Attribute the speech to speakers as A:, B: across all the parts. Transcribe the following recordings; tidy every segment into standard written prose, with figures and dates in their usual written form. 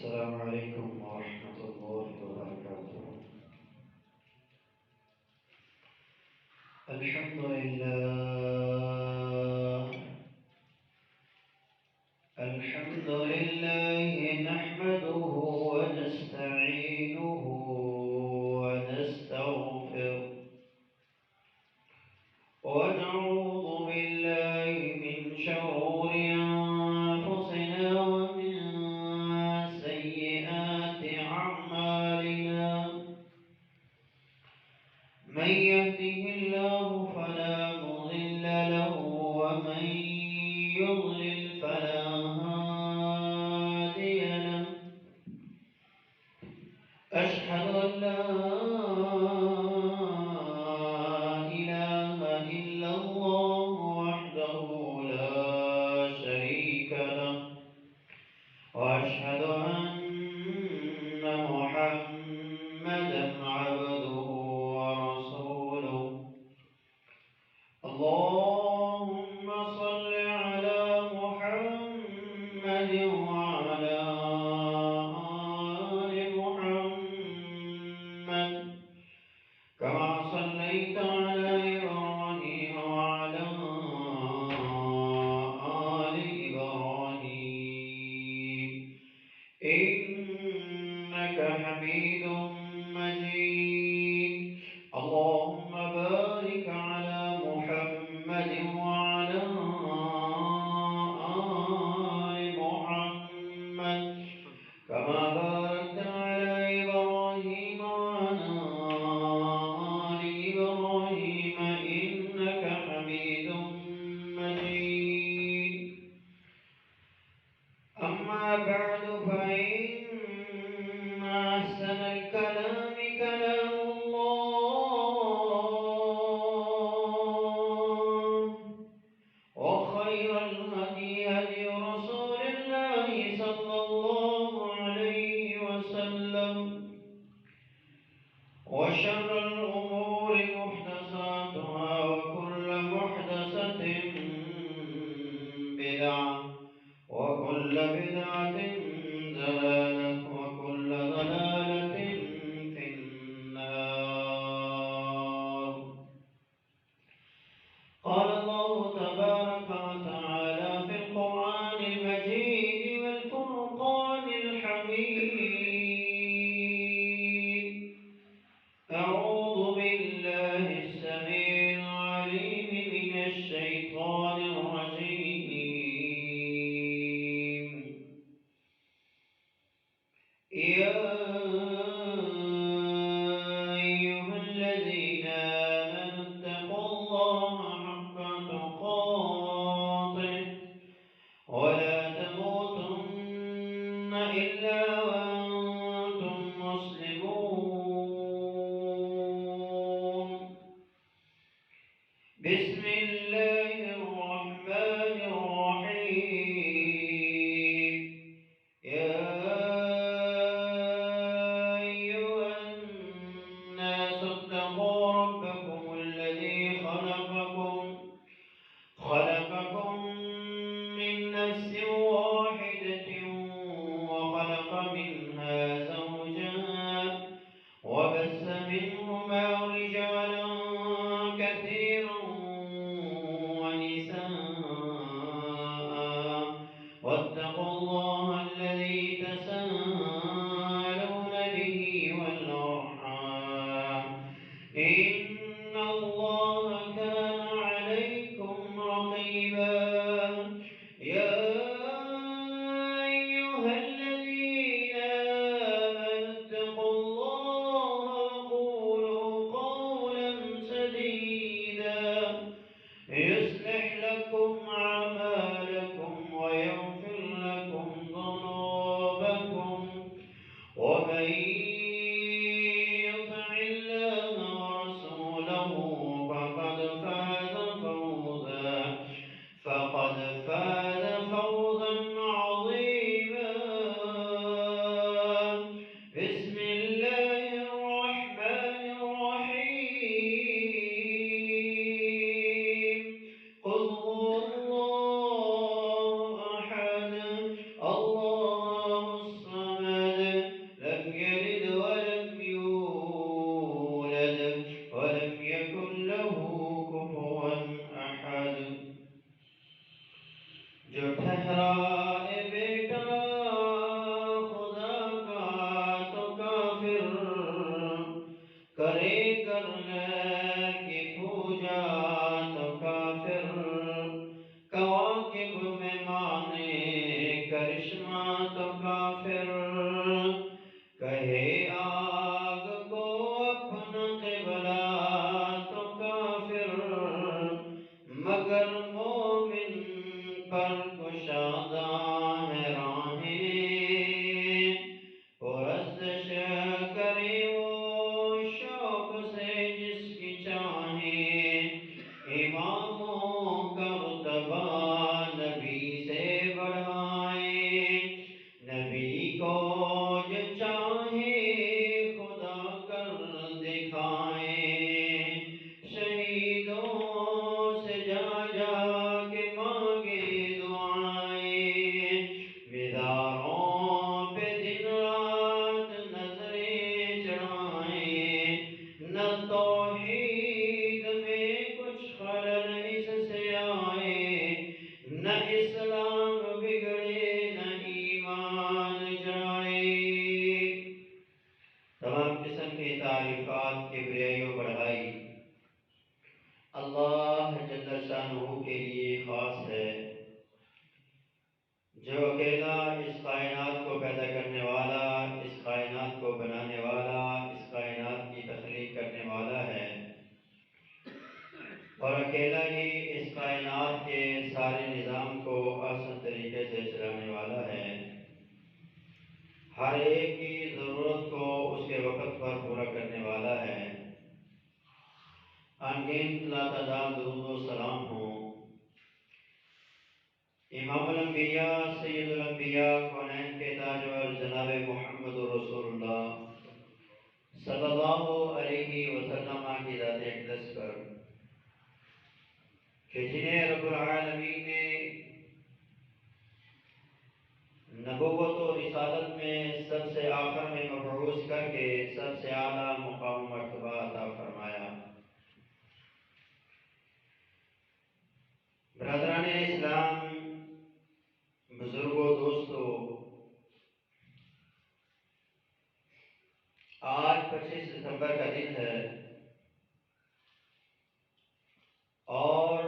A: السلام عليكم ورحمة الله وبركاته. الحمد لله. الحمد لله نحمده ونستعينه ونستغفره ونعوذ بالله من شرور أنفسنا ومن سيئات أعمالنا. من يهده الله فلا مضل له ومن يضلل فلا هادي له. أشهد أن لا إله إلا الله وحده لا شريك له، وأشهد أن محمدا عبده ورسوله. اللهم صل على محمد وعلى آل محمد كما صليت على إبراهيم وعلى آل إبراهيم إنك حميد مجيد. اللهم بارك على محمد وعلى آل محمد كما باركت على إبراهيم وعلى آل إبراهيم إنك حميد مجيد. أما بعد فإن أحسن الكلام كلام الله، وخير الهدي هدي رسول الله صلى الله عليه وسلم، وشر الأمور محدثاتها وكل محدثة بدعة وكل بدعة ضلالة وكل ضلالة في النار. قال الله تبارك وتعالى في القرآن المجيد والفرقان الحميد: أعوذ بالله السميع العليم من الشيطان الرجيم.
B: جو ٹھہرا اے بیٹا خدا کا تو کافر، کرے گر غیر کی پوجا تو کافر، کواکب میں مانے کرشمہ تو کافر، کہے آگ کو اپنا قبلہ تو کافر، مگر مومن پر کشادہ ہے راہیں، پرستش کرے وہ شوق سے جس کی چاہیں، اماموں کا رتبہ نبی سے بڑھائیں، نبی کو جو چاہے خدا کر دکھائیں، شہیدوں سے جا جا کے مانگے دعائیں، مزاروں پہ دن رات نظریں چڑھائیں، نہ توحید میں کچھ خلل اس سے آئے، نہ اسلام بگڑے نہ ایمان جائے۔ تمام قسم کی تعریفات کبریائی و بڑھائی اللہ جل شانہ کے لیے خاص ہے، جو اکیلا اس کائنات کو پیدا کرنے والا، اس کائنات کو بنانے والا، اس کائنات کی تخلیق کرنے والا ہے، اور اکیلا ہی اس کائنات کے سارے نظام کو احسن طریقے سے چلانے والا ہے، ہر ایک کی ضرورت کو اس کے وقت پر پورا کرنے والا ہے۔ انگنت لاتعداد درود و سلام ہوں امام الانبیاء سید الانبیاء کونین کے تاجور جناب محمد رسول اللہ صلی اللہ علیہ وسلم کی ذات اقدس پر، کہ جنہیں رب العالمین نے نبوت و رسالت میں سب سے آخر میں مبعوث کر کے سب سے اعلیٰ مقام و مرتبہ عطا فرمایا۔ برادران اسلام، بزرگوں، دوستو، آج 25 دسمبر کا دن ہے اور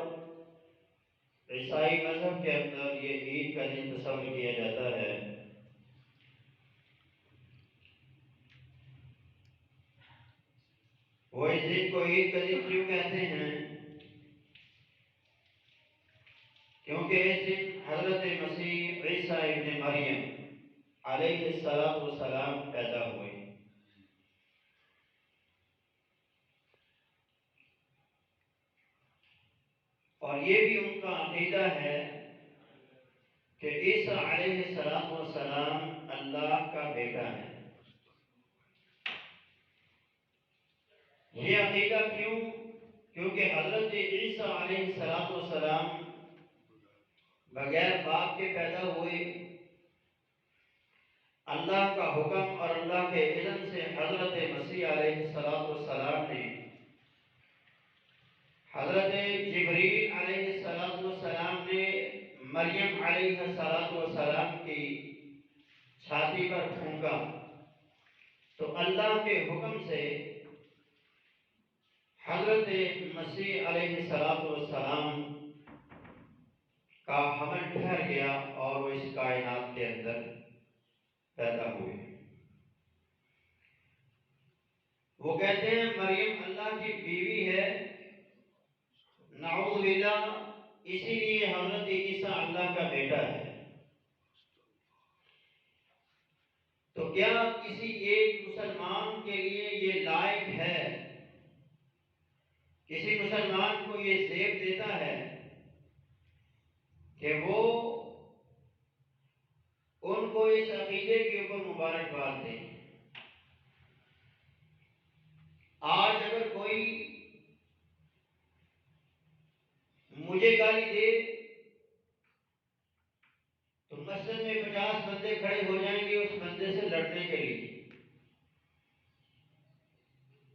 B: عیسائی مذہب کے اندر یہ عید کا دن تصور کیا جاتا ہے۔ وہ اس دن کو عید کا دن کیوں کہتے ہیں؟ کیونکہ اس دن حضرت مسیح عیسیٰ ابن مریم علیہ السلام پیدا ہوئے، اور یہ بھی ان کا عقیدہ ہے کہ عیسیٰ علیہ السلام اللہ کا بیٹا ہے۔ یہ عقیدہ کیوں؟ کیونکہ حضرت عیسیٰ علیہ السلام بغیر باپ کے پیدا ہوئے، اللہ کا حکم اور اللہ کے اذن سے حضرت مسیح علیہ السلام نے حضرت جبریل علیہ السلام نے مریم علیہ السلام کی چھاتی پر پھونکا تو اللہ کے حکم سے حضرت مسیح علیہ السلام کا حمل ٹھہر گیا اور وہ اس کائنات کے اندر پیدا ہوئے۔ وہ کہتے ہیں مریم اللہ کی بیوی ہے، نعوذ باللہ، اسی لیے حضرت عیسیٰ اللہ کا بیٹا ہے۔ تو کیا کسی ایک مسلمان کے لیے یہ لائق ہے، کسی مسلمان کو یہ زیب دیتا ہے کہ وہ ان کو اس عقیدے کے اوپر مبارکباد دیں؟ آج اگر کوئی مجھے گالی دے تو مسجد میں 50 بندے کھڑے ہو جائیں گے اس بندے سے لڑنے کے لیے۔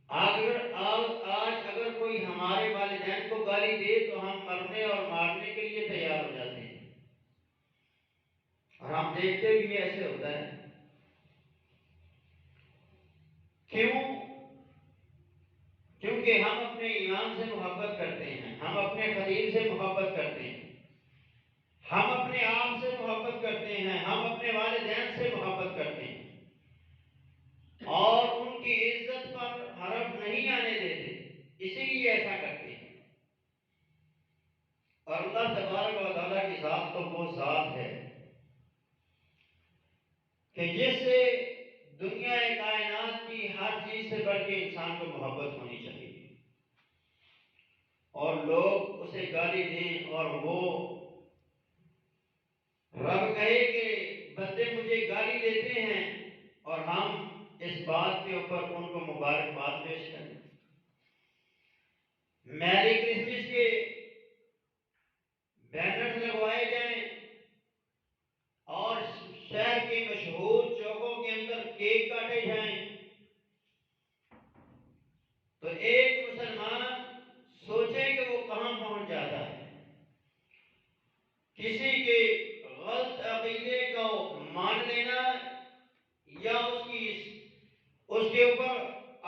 B: آج اگر کوئی ہمارے والدین کو گالی دے تو ہم مرنے اور مارنے کے لیے تیار ہو جاتے ہیں۔ دیکھتے بھی ایسے ہوتا ہے. کیوں؟ کیونکہ ہم اپنے ایمان سے محبت کرتے ہیں، ہم اپنے خلیل سے محبت کرتے ہیں، ہم اپنے آپ سے محبت کرتے ہیں، ہم اپنے والدین سے محبت کرتے ہیں اور ان کی عزت پر حرف نہیں آنے دیتے، اسی لیے ایسا کرتے ہیں. اور اللہ تبارک و تعالیٰ کی ذات تو وہ ذات ہے کہ جس سے دنیا کائنات کی ہر چیز سے بڑھ کے انسان کو محبت ہونی چاہیے. اور لوگ اسے گالی دیں اور وہ رب کہے کہ بندے مجھے گالی دیتے ہیں اور ہم اس بات کے اوپر ان کو مبارکباد پیش کریں. میری کرسمس کے بینر لگوائے جائیں اور شہر کے مشہور چوکوں کے اندر کیک کاٹے جائیں تو ایک مسلمان سوچے کہ وہ کہاں پہنچ جاتا ہے. کسی کے غلط عقیدے کو مان لینا یا اس کے اوپر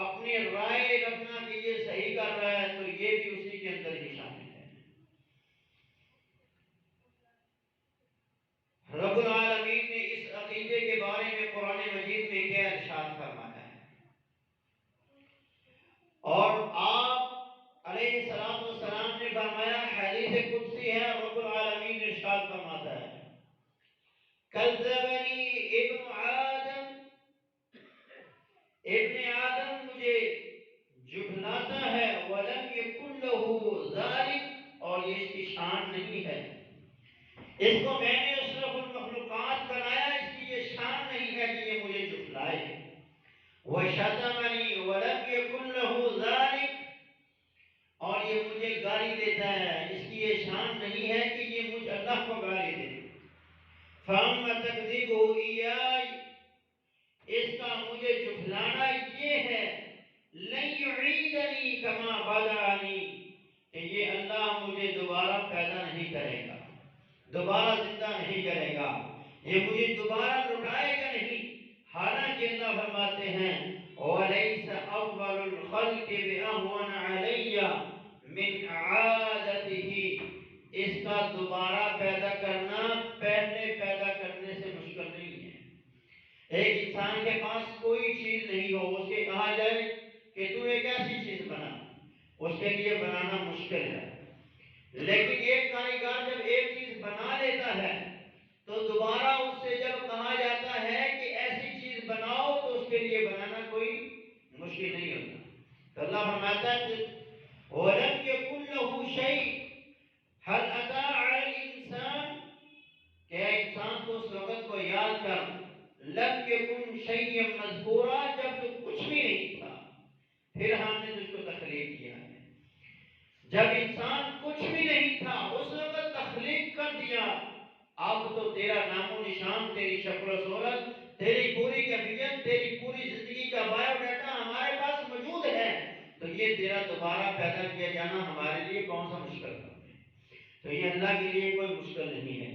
B: اپنی رائے رکھنا کہ یہ صحیح کر رہا ہے تو یہ بھی اسی کے اندر ہی شامل ہے. رب العالمین نے اس عقیدے کے بارے میں قرآن مجید میں کیا ارشاد فرمایا ہے اور آپ علیہ الصلوۃ والسلام نے فرمایا، حدیث قدسی ہے، رب العالمین ارشاد فرماتا ہے کذبنی ابن آدم مجھے جھٹلاتا ہے ولم یکن لہ ذالک، اور یہ اس کی شان نہیں ہے. اس کو میں نے اشرف المخلوقات بنایا، اس کی یہ شان نہیں ہے کہ یہ مجھے جھٹلائے. وشتمنی ولم یکن لہ ذالک، اور یہ مجھے گالی دیتا ہے، اس کی یہ شان نہیں ہے کہ یہ مجھ اللہ کو گالی دے. فَأَمَّا تَكْذِبُهُ إِيَّايَ، اس کا مجھے جھٹلانا یہ ہے لَن يُعِيدَنِي كَمَا بَدَأَنِي، کہ یہ اللہ مجھے دوبارہ پیدا نہیں کرے گا، دوبارہ زندہ نہیں کرے گا، یہ مجھے دوبارہ لٹائے گا نہیں. حالانکہ اللہ فرماتے ہیں وَلَيْسَ أَوَّلُ الْخَلْقِ بِأَهْوَنَ عَلَيَّ مِنْ إِعَادَتِهِ، اس کا دوبارہ پیدا کرنا پہلے پیدا کرنے سے مشکل نہیں ہے. ایک انسان کے پاس کوئی چیز نہیں ہو، اس کے کہا جائے کہ تو ایک ایسی چیز بنا، اس کے لیے بنانا مشکل ہے. لیکن ایک کاریگر جب ایک چیز بنا لیتا ہے تو دوبارہ اس سے جب کہا جاتا ہے کہ ایسی چیز بناؤ تو اس کے لیے بنانا کوئی مشکل نہیں ہوتا. تو اللہ فرماتا ہے وَلَمْ يَكُنْ لَهُ شَيْءٌ هَلْ أَتَىٰ عَلَى الْإِنسَانِ، کہ انسان کو اس وقت کو یاد کر لَمْ يَكُنْ شَيْئًا مَذْكُورًا، جب تو کچھ بھی نہیں تھا پھر ہم نے تجھ کو تخلیق کیا ہے. جب انسان کچھ بھی نہیں تھا اس وقت تخلیق کر دیا، اب تو تیرا نام و نشان، تیری شکل و صورت، تیری پوری کیفیت، تیری پوری زندگی کا بایو ڈاٹا ہمارے پاس موجود ہے، تو یہ تیرا دوبارہ پیدا کیا جانا ہمارے لیے کون سا مشکل کام ہے؟ تو یہ اللہ کے لیے کوئی مشکل نہیں ہے.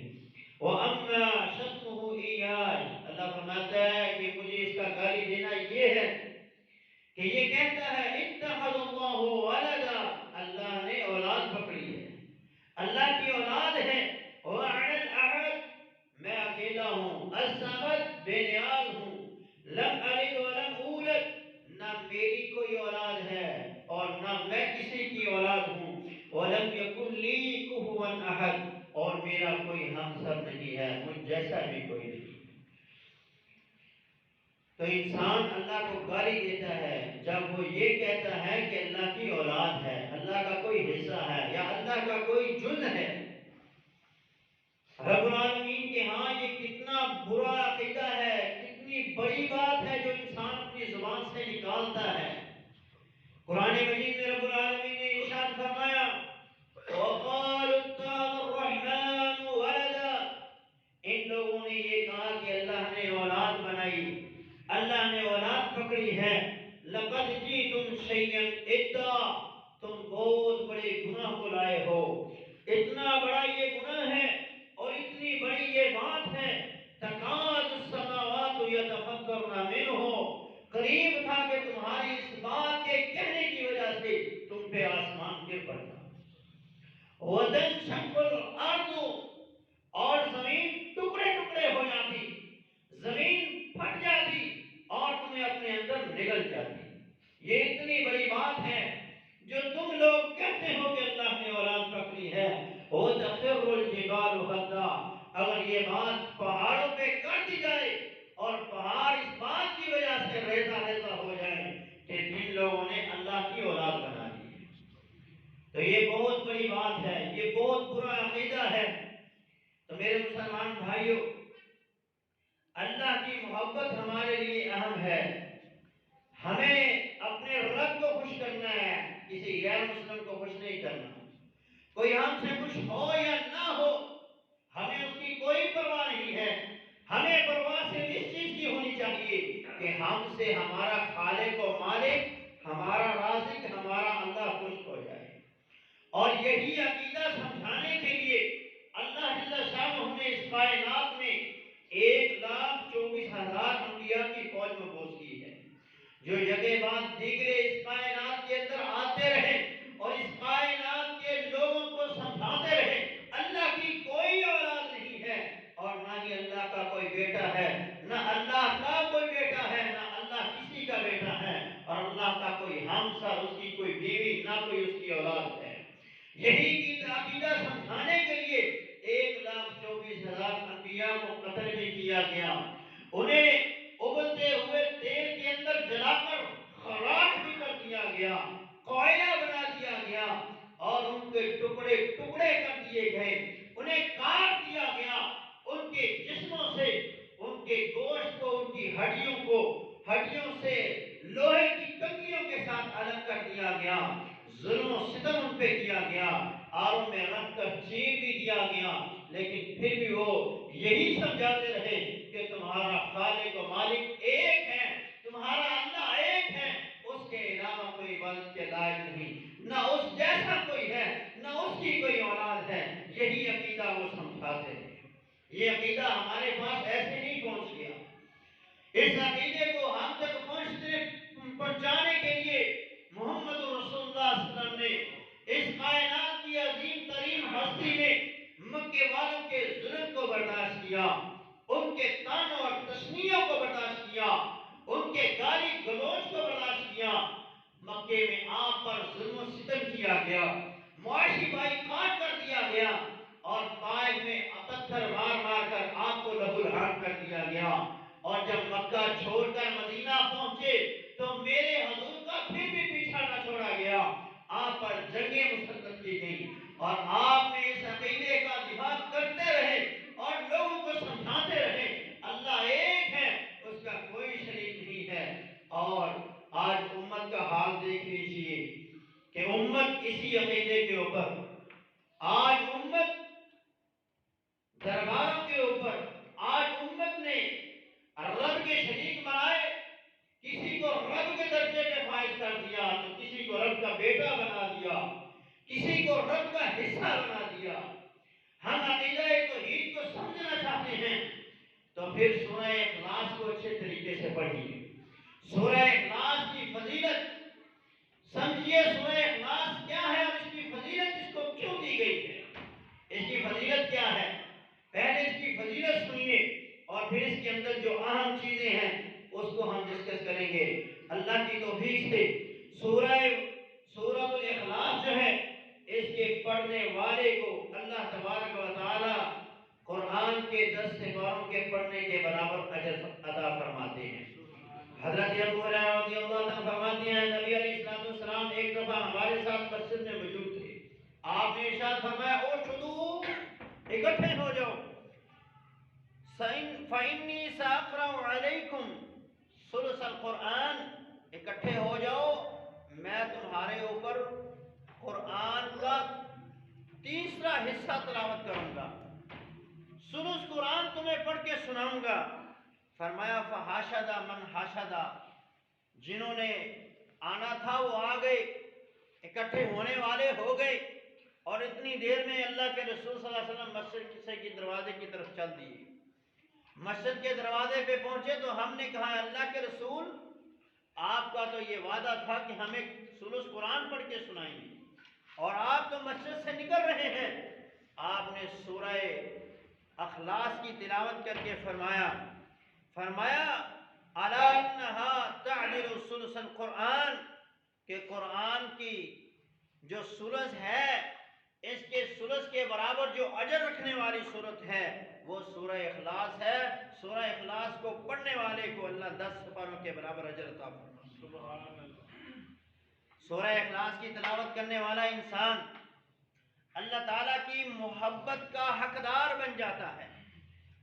B: وَأَمَّا شَتْمُهُ إِيَّايَ، اللہ فرماتا ہے کہ مجھے اس کا گالی دینا یہ ہے کہ یہ کہتا ہے اتخذ اللہ ولدا، اللہ نے اولاد پکڑی ہے، اللہ کی اولاد ہے. وَأَنَا الْأَحَدُ، میں اکیلا ہوں، الصَّمَدُ، بے نیاز ہوں، لم الد ولم اولد، نہ میری کوئی اولاد ہے اور نہ میں کسی کی اولاد ہوں. وَلَمْ يَكُنْ لِي كُفُوًا أَحَدٌ، اور میرا کوئی ہمسر نہیں ہے، مجھ جیسا بھی کوئی نہیں. تو انسان اللہ کو گالی دیتا ہے جب وہ یہ کہتا ہے کہ اللہ کی اولاد ہے، اللہ کا کوئی حصہ ہے یا اللہ کا کوئی جز ہے. رب العالمین کے ہاں یہ کتنا برا عقیدہ ہے، کتنی بڑی بات ہے جو انسان اپنی زبان سے نکالتا ہے. قرآن مجید میں رب العالمین نے ارشاد فرمایا وَقَالُوا اتَّخَذَ الرَّحْمَنُ وَلَدًا، ان لوگوں نے یہ کہا کہ اللہ نے اولاد بنائی، اللہ نے اولاد پکڑی ہے. لَقَدْ جِئْتُمْ شَيْئًا إِدًّا، تم بہت بڑے گناہ کو لائے ہو. اتنا بڑا یہ گناہ ہے اور اتنی بڑی یہ بات ہے، قریب تھا کہ تمہاری اس بات کے کہنے کی وجہ سے تم پہ آسمان گر پڑتا، وَتَنشَقُّ الْأَرْضُ، اور زمین ٹکڑے ٹکڑے ہو جاتی، زمین پھٹ جاتی اور تمہیں اپنے اندر نگل جاتی۔ یہ اتنی بڑی بات ہے جو تم لوگ کہتے ہو کہ اللہ نے اولاد پکڑی ہے، وَتَخِرُّ الْجِبَالُ هَدًّا، اگر یہ بات پہاڑوں پہ کر دی جائے اور پہاڑ اس بات کی وجہ سے ریزہ ریزہ ہو جائے کہ جن لوگوں نے اللہ کی اولاد بنا دی ہے، تو یہ بہت بڑی بات ہے، یہ بہت برا عقیدہ ہے۔ تو میرے مسلمان بھائیوں، اللہ کی محبت ہمارے لیے اہم ہے، ہمیں اپنے رب کو خوش کرنا ہے، کسی غیر مسلم کو خوش نہیں کرنا۔ کوئی ہم سے خوش ہو یا نہ ہو، ہمیں اس کی کوئی پرواہ نہیں ہے، ہمیں پرواہ صرف اس چیز کی ہونی چاہیے کہ ہم سے ہمارا خالق و مالک، ہمارا رازق، ہمارا اللہ خوش ہو جائے۔ اور یہی عقیدہ سمجھانے کے لیے اللہ جل شانہ نے اس کائنات میں 1,24,000 انبیاء کی فوج مبعوث کی ہے، جو یکے بعد دیگرے اس کائنات کے اندر آتے رہے اور اس کائنات کے لوگوں کو سمجھاتے رہے اللہ کی کوئی اولاد نہیں ہے اور نہ ہی اللہ کا کوئی بیٹا ہے، نہ اللہ کا کوئی بیٹا ہے، نہ اللہ کسی کا بیٹا ہے، اور اللہ کا کوئی ہمسر، اس کی کوئی بیوی، نہ کوئی اس کی اولاد ہے۔ یہی کی عقیدہ سمجھانے کے لیے 1,24,000 انبیاء کو قتل بھی کیا گیا، انہیں ابلتے ہوئے تیل کے اندر جلا کر خراٹ بھی کر دیا گیا، کوئلہ بنا دیا گیا اور ان کے ٹکڑے ٹکڑے کر دیے گئے، انہیں کاٹ دیا گیا، ان کے جسموں سے، ان کے گوشت کو، ان کی ہڈیوں سے لوہے کی کنگھیوں کے ساتھ الگ کر دیا گیا، ظلم و ستم ان پہ کیا گیا، آروں میں رکھ کر چیر بھی دیا گیا، لیکن پھر بھی وہ یہی سمجھاتے رہے کہ تمہارا خالق و مالک ایک ہے، تمہارا اللہ ایک ہے، اس کے علاوہ کوئی عبادت کے لائق نہیں، نہ اس جیسا کوئی ہے، نہ اس کی کوئی اولاد ہے۔ یہی عقیدہ وہ سمجھاتے ہیں۔ یہ عقیدہ ہمارے پاس ایسے نہیں پہنچ گیا، اس عقیدے کو ہم تک پہنچانے کے لیے محمد رسول اللہ صلی اللہ علیہ وسلم نے اس کائنات کی عظیم ترین ہستی میں مکے والوں کے ظلم کو برداشت کیا، ان کے طعنوں اور تشنیعوں کو برداشت کیا، ان کے گالی گلوچ کو برداشت کیا۔ مکے میں آپ پر ظلم و ستم کیا گیا، معاشی بائیکاٹ کر دیا گیا اور طائف میں پتھر مار مار کر آپ کو لہو لہان کر دیا گیا، اور جب مکہ چھوڑ کر مدینہ پہنچے تو میرے حضور کا پھر بھی پیچھا نہ چھوڑا گیا، آپ پر جنگیں مسلط کی گئی اور آپ نے اس عقیدے کا دفاع کرتے رہے اور لوگوں کو سمجھاتے رہے اللہ ایک ہے، اس کا کوئی شریک نہیں ہے۔ اور آج امت کا حال دیکھ لیجیے کہ امت اسی عقیدے کے اوپر، آج امت درباروں کے اوپر، آج امت نے رب کے شریک بنائے، کسی کو رب کے درجے میں فائز کر دیا تو کسی کو رب کا بیٹا بنا دیا، کسی کو رب کا حصہ بنا دیا۔ ہم عقیدہ توحید کو سمجھنا چاہتے ہیں تو پھر سورہ اخلاص کو اچھے طریقے سے پڑھیے، سورہ اخلاص کی فضیلت سمجھیے، سورہ اخلاص کیا ہے اور اس کی فضیلت اس کو کیوں دی گئی ہے، اس کی فضیلت کیا ہے، پہلے اس کی فضیلت سنیے اور پھر اس کے اندر جو اہم چیزیں ہیں اس کو ہم ڈسکس کریں گے اللہ کی توفیق سے۔ سورۃ الاخلاص جو ہے اس کے پڑھنے والے کو اللہ تبارک و تعالی قرآن کے 10 سپاروں کے پڑھنے کے برابر اجر عطا فرماتے ہیں۔ حضرت ابو ہریرہ رضی اللہ عنہ فرماتے ہیں نبی علیہ السلام ایک دفعہ ہمارے ساتھ مسجد میں موجود تھے، آپ نے ارشاد فرمایا اوشدو، اکٹھے ہو جاؤ، فَإِنِّي سَأَقْرَأُ عَلَيْكُمْ ثُلُثَ الْقُرْآنِ، اکٹھے ہو جاؤ، میں تمہارے اوپر قرآن کا تیسرا حصہ تلاوت کروں گا، ثلث قرآن تمہیں پڑھ کے سناؤں گا۔ فرمایا فحاشدہ من حاشدہ، جنہوں نے آنا تھا وہ آ گئے، اکٹھے ہونے والے ہو گئے، اور اتنی دیر میں اللہ کے رسول صلی اللہ علیہ وسلم مسجد کے دروازے کی طرف چل دیے۔ مسجد کے دروازے پہ پہنچے تو ہم نے کہا اللہ کے رسول آپ کا تو یہ وعدہ تھا کہ ہمیں ثلث قرآن پڑھ کے سنائیں گے، اور آپ تو مسجد سے نکل رہے ہیں، آپ نے سورہ اخلاص کی تلاوت کر کے فرمایا الا انہا تعدل ثلث القرآن، کہ قرآن کی جو ثلث ہے اس کے ثلث کے برابر جو اجر رکھنے والی صورت ہے وہ سورہ اخلاص ہے۔ سورہ اخلاص کو پڑھنے والے کو اللہ 10 سپاروں کے برابر اجر عطا فرمائے۔ سورہ اخلاص کی تلاوت کرنے والا انسان اللہ تعالیٰ کی محبت کا حقدار بن جاتا ہے۔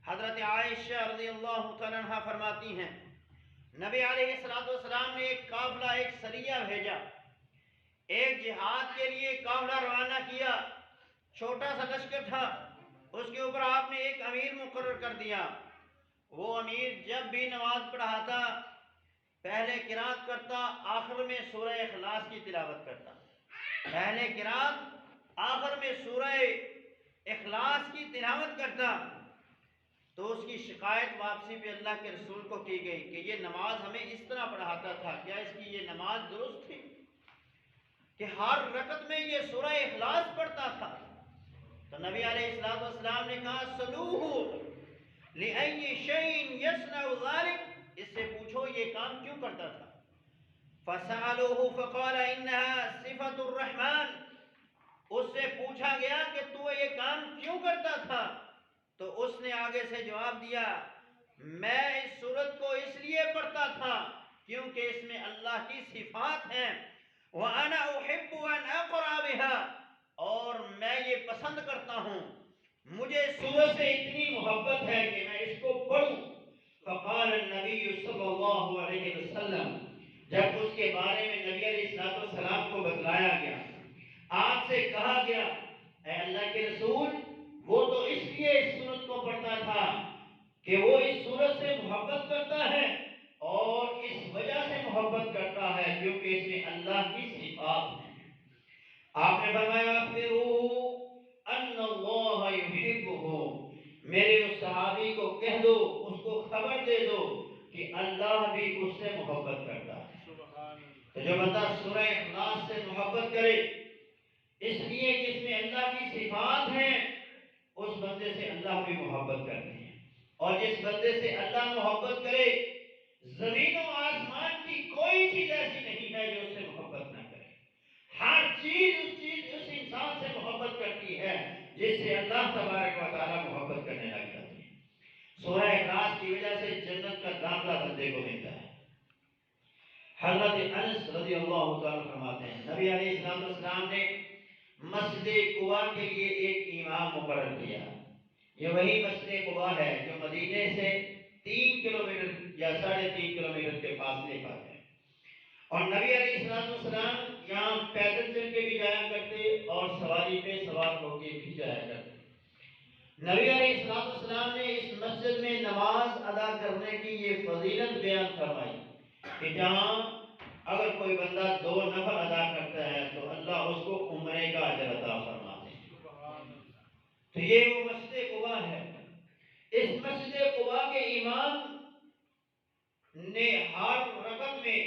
B: حضرت عائشہ رضی اللہ تعالیٰ عنہ فرماتی ہیں نبی علیہ السلام نے ایک قافلہ، ایک سریہ بھیجا، ایک جہاد کے لیے قافلہ روانہ کیا، چھوٹا سا لشکر تھا، اس کے اوپر آپ نے ایک امیر مقرر کر دیا۔ وہ امیر جب بھی نماز پڑھاتا پہلے قرات کرتا، آخر میں سورہ اخلاص کی تلاوت کرتا، پہلے قرات آخر میں سورہ اخلاص کی تلاوت کرتا۔ تو اس کی شکایت واپسی پہ اللہ کے رسول کو کی گئی کہ یہ نماز ہمیں اس طرح پڑھاتا تھا، کیا اس کی یہ نماز درست تھی کہ ہر رکعت میں یہ سورہ اخلاص پڑھتا تھا؟ تو نبی علیہ السلام نے کہا سلوہ لأی شیء یصنع ذلک، اس سے پوچھو یہ کام کیوں کرتا تھا۔ فسألوہ فقال انہا صفت الرحمن، اس سے پوچھا گیا کہ تو یہ کام کیوں کرتا تھا، تو اس نے آگے سے جواب دیا میں اس سورت کو اس لیے پڑھتا تھا کیونکہ اس میں اللہ کی صفات ہیں، وَأَنَا أُحِبُّ أَنْ أَقْرَأَ بِهَا، اور میں یہ پسند کرتا ہوں، مجھے اس سورت سے اتنی محبت ہے کہ میں اس کو پڑھوں۔ فقال النبی صلی اللہ علیہ وسلم، جب اس کے بارے میں نبی علیہ السلام کو بتلایا گیا، آپ سے کہا گیا اے اللہ کے رسول، وہ تو اس لیے اس سورت کو پڑھتا تھا کہ وہ اس سورت سے محبت کرتا ہے، اور اس وجہ سے محبت کرتا ہے کیونکہ اس میں اللہ کی صفات ہیں۔ آپ نے فرمایا اخبروا ان اللہ یحبہ، میرے اس صحابی کو کہہ دو، اس کو خبر دے دو کہ اللہ بھی اس سے محبت کرتا ہے۔ تو جو بندہ سورہ اخلاص سے محبت کرے اس لیے کہ اس میں اللہ کی صفات ہیں، اس بندے سے اللہ بھی محبت کرتے ہیں، اور جس بندے سے اللہ محبت کرے زمین و آسمان کی کوئی چیز ایسی نہیں ہے جو اس سے محبت نہ کرے۔ ہر چیز اس انسان سے محبت کرتی ہے جس سے اللہ تبارک و تعالیٰ محبت کرنے لگ جاتی ہے۔ سورہ اخلاص کی وجہ سے جنت کا داخلہ بندے کو ملتا ہے۔ حضرت انس رضی اللہ تعالیٰ فرماتے ہیں نبی علیہ السلام نے مسجد قباء کے لیے ایک امام مقرر کیا۔ یہ وہی مسجد قباء ہے جو مدینے سے 3 کلومیٹر یا 3.5 کلومیٹر کے فاصلے پر ہے، اور نبی علیہ السلام یہاں پیدل چل کے بھی جایا کرتے اور سواری پہ سوار ہو کے بھی جایا کرتے۔ نبی علیہ السلام نے اس مسجد میں نماز ادا کرنے کی یہ فضیلت بیان فرمائی کہ جہاں اگر کوئی بندہ 2 نفل ادا کرتا ہے تو اللہ اس کو عمرے کا اجر عطا فرماتے ہیں۔ تو یہ وہ مسجد قباء ہے۔ اس مسجد قباء کے امام نے ہر رکعت میں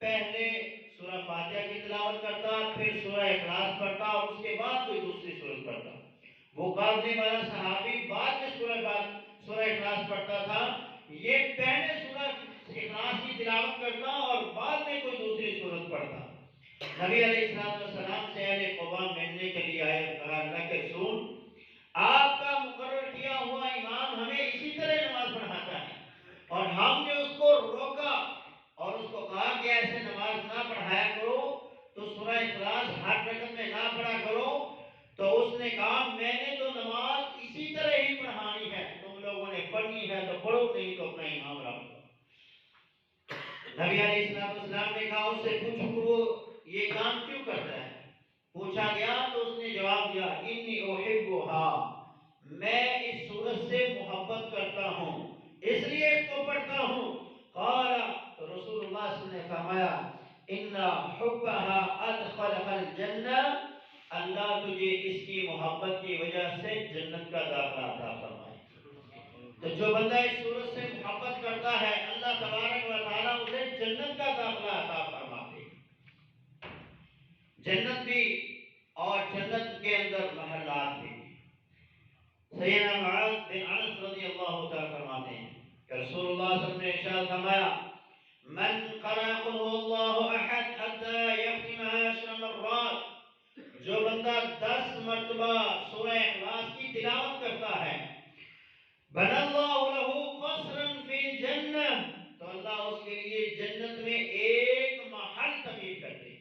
B: پہلے سورہ فاتحہ کی تلاوت کرتا، پھر سورہ اخلاص پڑھتا اور اس کے بعد کوئی دوسری سورت پڑھتا۔ وہ قابضے والا صحابی بعد میں سورہ اخلاص پڑھتا تھا، یہ پہلے سورہ اخلاص کی تلاوت کرتا اور بعد میں کوئی دوسری سورت پڑھتا۔ نبی علیہ السلام سے اہل قباء ملنے کے لیے آئے، کہا اللہ کے رسول آپ کا مقرر کیا ہوا امام ہمیں اسی طرح نماز پڑھاتا ہے، اور ہم نے اس کو روکا اور اس کو کہا کہ ایسے نماز نہ پڑھایا کرو، تو سورہ اخلاص ہر رکعت میں نہ پڑھا کرو۔ تو اس نے کہا میں نے تو نماز اسی طرح ہی پڑھانی ہے، تم لوگوں نے پڑھنی ہے تو پڑھو، نہیں تو اپنا امام رکھ دو۔ نبی علیہ السلام نے کہا اس سے پوچھو کہ وہ یہ کام کیوں کرتا ہے۔ پوچھا گیا تو اس نے جواب دیا انی احبھا، میں اس سورت سے محبت کرتا ہوں اس لیے اس کو پڑھتا ہوں۔ قال، تو رسول اللہ صلی اللہ علیہ وسلم نے فرمایا ان حبھا ادخلها الجنہ، اللہ تجھے اس کی محبت کی وجہ سے جنت کا داخلہ عطا فرمائے۔ تو جو بندہ اس سورت سے محبت کرتا ہے اللہ تبارک و تعالیٰ اسے جنت کا داخلہ جنت بھی اور جنت کے اندر محلات بھی. سیدنا معاذ بن انس رضی اللہ تعالیٰ فرماتے ہیں کہ رسول اللہ صلی اللہ علیہ وسلم نے ارشاد فرمایا من قرأ قل هو اللہ احد حتى يختمها 10 مرات، جو بندہ 10 مرتبہ سورہ اخلاص کی تلاوت کرتا ہے، بنى اللہ له قصرا فی الجنہ، تو اللہ اس کے لیے جنت میں ایک محل تعمیر کرتے ہیں.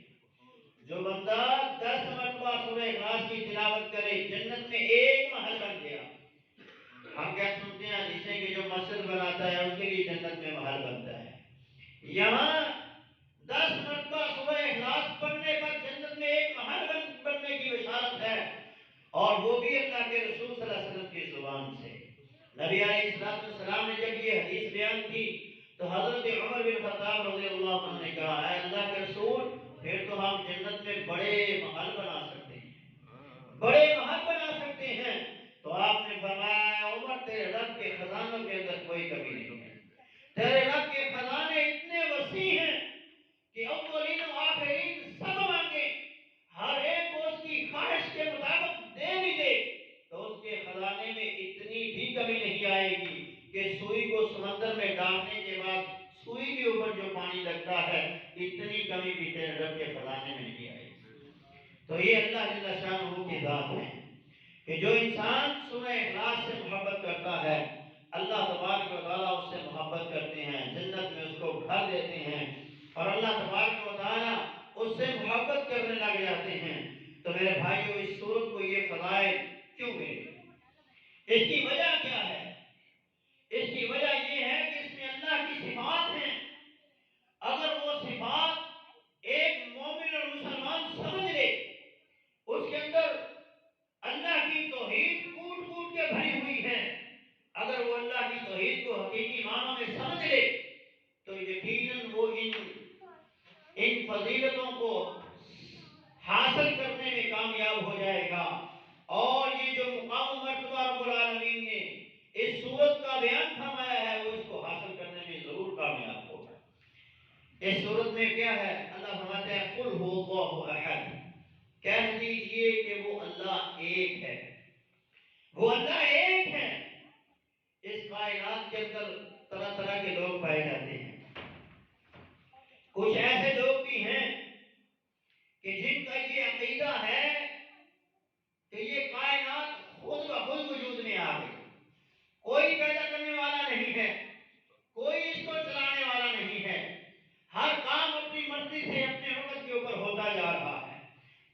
B: جو بندہ 10 مرتبہ سورہ اخلاص کی تلاوت کرے جنت میں ایک محل بن گیا. ہم کیا سنتے ہیں حدیثیں کہ جو مسجد بناتا ہے اس کے لیے جنت میں محل بنتا ہے. یہاں 10 مرتبہ سورہ اخلاص پڑھنے پر جنت میں ایک محل بننے کی بشارت ہے، اور وہ بھی اللہ کے رسول صلی اللہ علیہ وسلم کی زبان سے. نبی علیہ السلام نے جب یہ حدیث بیان کی تو حضرت عمر بن خطاب رضی اللہ عنہ نے کہا اے اللہ کے رسول، پھر تو ہم جنت میں بڑے محل بنا سکتے ہیں، بڑے محل بنا سکتے ہیں. تو آپ نے فرمایا عمر تیرے رب کے خزانوں کے اندر کوئی کمی نہیں ہے. تیرے رب کے خزانے اتنے وسیع ہیں کہ اولین و آخرین سب مانگے، ہر ایک کو اس کی خواہش کے مطابق دے بھی دے تو اس کے خزانے میں اتنی بھی کمی نہیں آئے گی کہ سوئی کو سمندر میں ڈالنے کے بعد سوئی کے اوپر جو پانی لگتا ہے اتنی کمی بھی تیرے رب کے خزانے میں نہیں آئے گی. تو یہ اللہ جل شانہ کی ذات ہے کہ جو انسان سورہ اخلاص سے محبت کرتا ہے اللہ تبارک و تعالیٰ اس سے محبت کرتے ہیں، جنت میں اس کو گھر دیتے ہیں، اور اللہ تبارک و تعالیٰ اس سے محبت کرنے لگ جاتے ہیں. تو میرے بھائیو اس سورت کو یہ فضائل کیوں ملے؟ اس کی وجہ کیا ہے؟ اس کی وجہ یہ ہے کہ اس میں اللہ کی صفات ہیں. اگر وہ صفات ایک مومن اور مسلمان سمجھ لے، اس کے اندر اللہ کی توحید کوٹ کوٹ کے بھری ہوئی ہے، اگر وہ اللہ کی توحید کو حقیقی معنوں میں سمجھ لے تو یقیناً وہ ان فضیلتوں کو حاصل کرنے میں کامیاب ہو جائے گا. اور یہ جو مقام مرتبہ رب العالمین نے اس صورت کا بیان فرمایا ہے وہ اس کو حاصل کرنے میں ضرور کامیاب ہوگا. اس صورت میں کیا ہے؟ اللہ فرماتے ہیں قل هو اللہ احد، کہہ دیجئے کہ وہ اللہ ایک ہے. وہ اللہ ایک ہے. اس کائنات کے اندر طرح طرح کے لوگ پائے جاتے ہیں. کچھ ایسے لوگ بھی ہیں کہ جن کا یہ عقیدہ ہے کہ یہ کائنات خود بخود وجود میں آ گئی، کوئی پیدا کرنے والا نہیں ہے، کوئی اس کو چلانے والا نہیں ہے، ہر کام اپنی مرضی سے اپنے وقت کے اوپر ہوتا جا رہا ہے.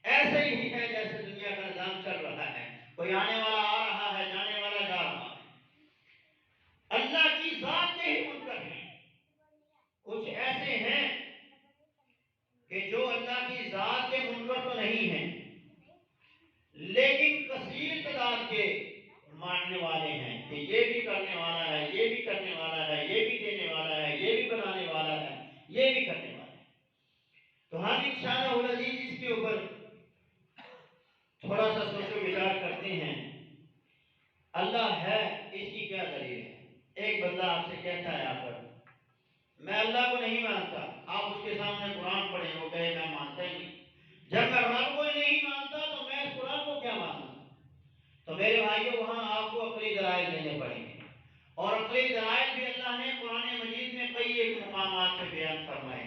B: ایسے ہی ہے جیسے دنیا کا نظام چل رہا ہے، کوئی آنے والا آ رہا ہے، جانے والا جا رہا ہے. اللہ کی ذات کے ہی منکر ہیں. کچھ ایسے ہیں کہ جو اللہ کی ذات کے منکر تو نہیں ہیں لیکن کثیر تعداد کے ماننے والے ہیں کہ یہ بھی کرنے والا ہے، یہ بھی کرنے والا ہے، یہ بھی دینے والا ہے، یہ بھی بنانے والا ہے، یہ بھی کرنے والا ہے. تو ہم انشاءاللہ العزیز اس کے اوپر تھوڑا سا سوچ و وچار کرتے ہیں. اللہ ہے، اس کی کیا دلیل ہے؟ ایک بندہ آپ سے کہتا ہے آ کر میں اللہ کو نہیں مانتا، آپ اس کے سامنے قرآن پڑھیں، وہ کہے میں مانتا ہی نہیں. جب میں رب کو نہیں مانتا تو میں اس قرآن کو کیا مانوں؟ تو میرے بھائیوں وہاں آپ کو عقلی دلائل دینے پڑیں گے، اور عقلی دلائل بھی اللہ نے قرآن مجید میں کئی ایک مقامات پہ بیان فرمائے.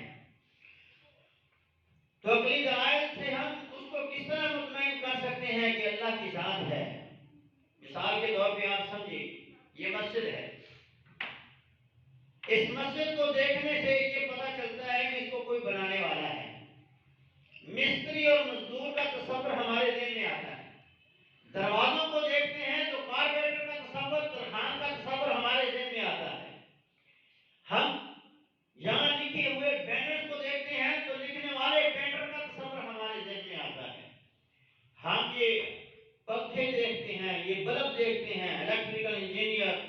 B: تو عقلی دلائل سے ہم اس کو کس طرح مطمئن کر سکتے ہیں کہ اللہ کی ذات ہے؟ مثال کے طور پہ آپ سمجھیں یہ مسجد ہے، اس مسجد کو دیکھنے سے یہ پتہ چلتا ہے کہ اس کو کوئی بنانے والا ہے. مستری اور مزدور کا تصور ہمارے ذہن میں آتا ہے. دروازوں کو دیکھتے ہیں تو کارپینٹر کا تصور، ترخان کا تصور ہمارے ذہن میں آتا ہے. ہم یہاں لکھے ہوئے بینرز کو دیکھتے ہیں تو لکھنے والے پینٹر کا تصور ہمارے ذہن میں آتا ہے. ہم یہ پنکھے دیکھتے ہیں، یہ بلب دیکھتے ہیں، الیکٹریکل انجینئر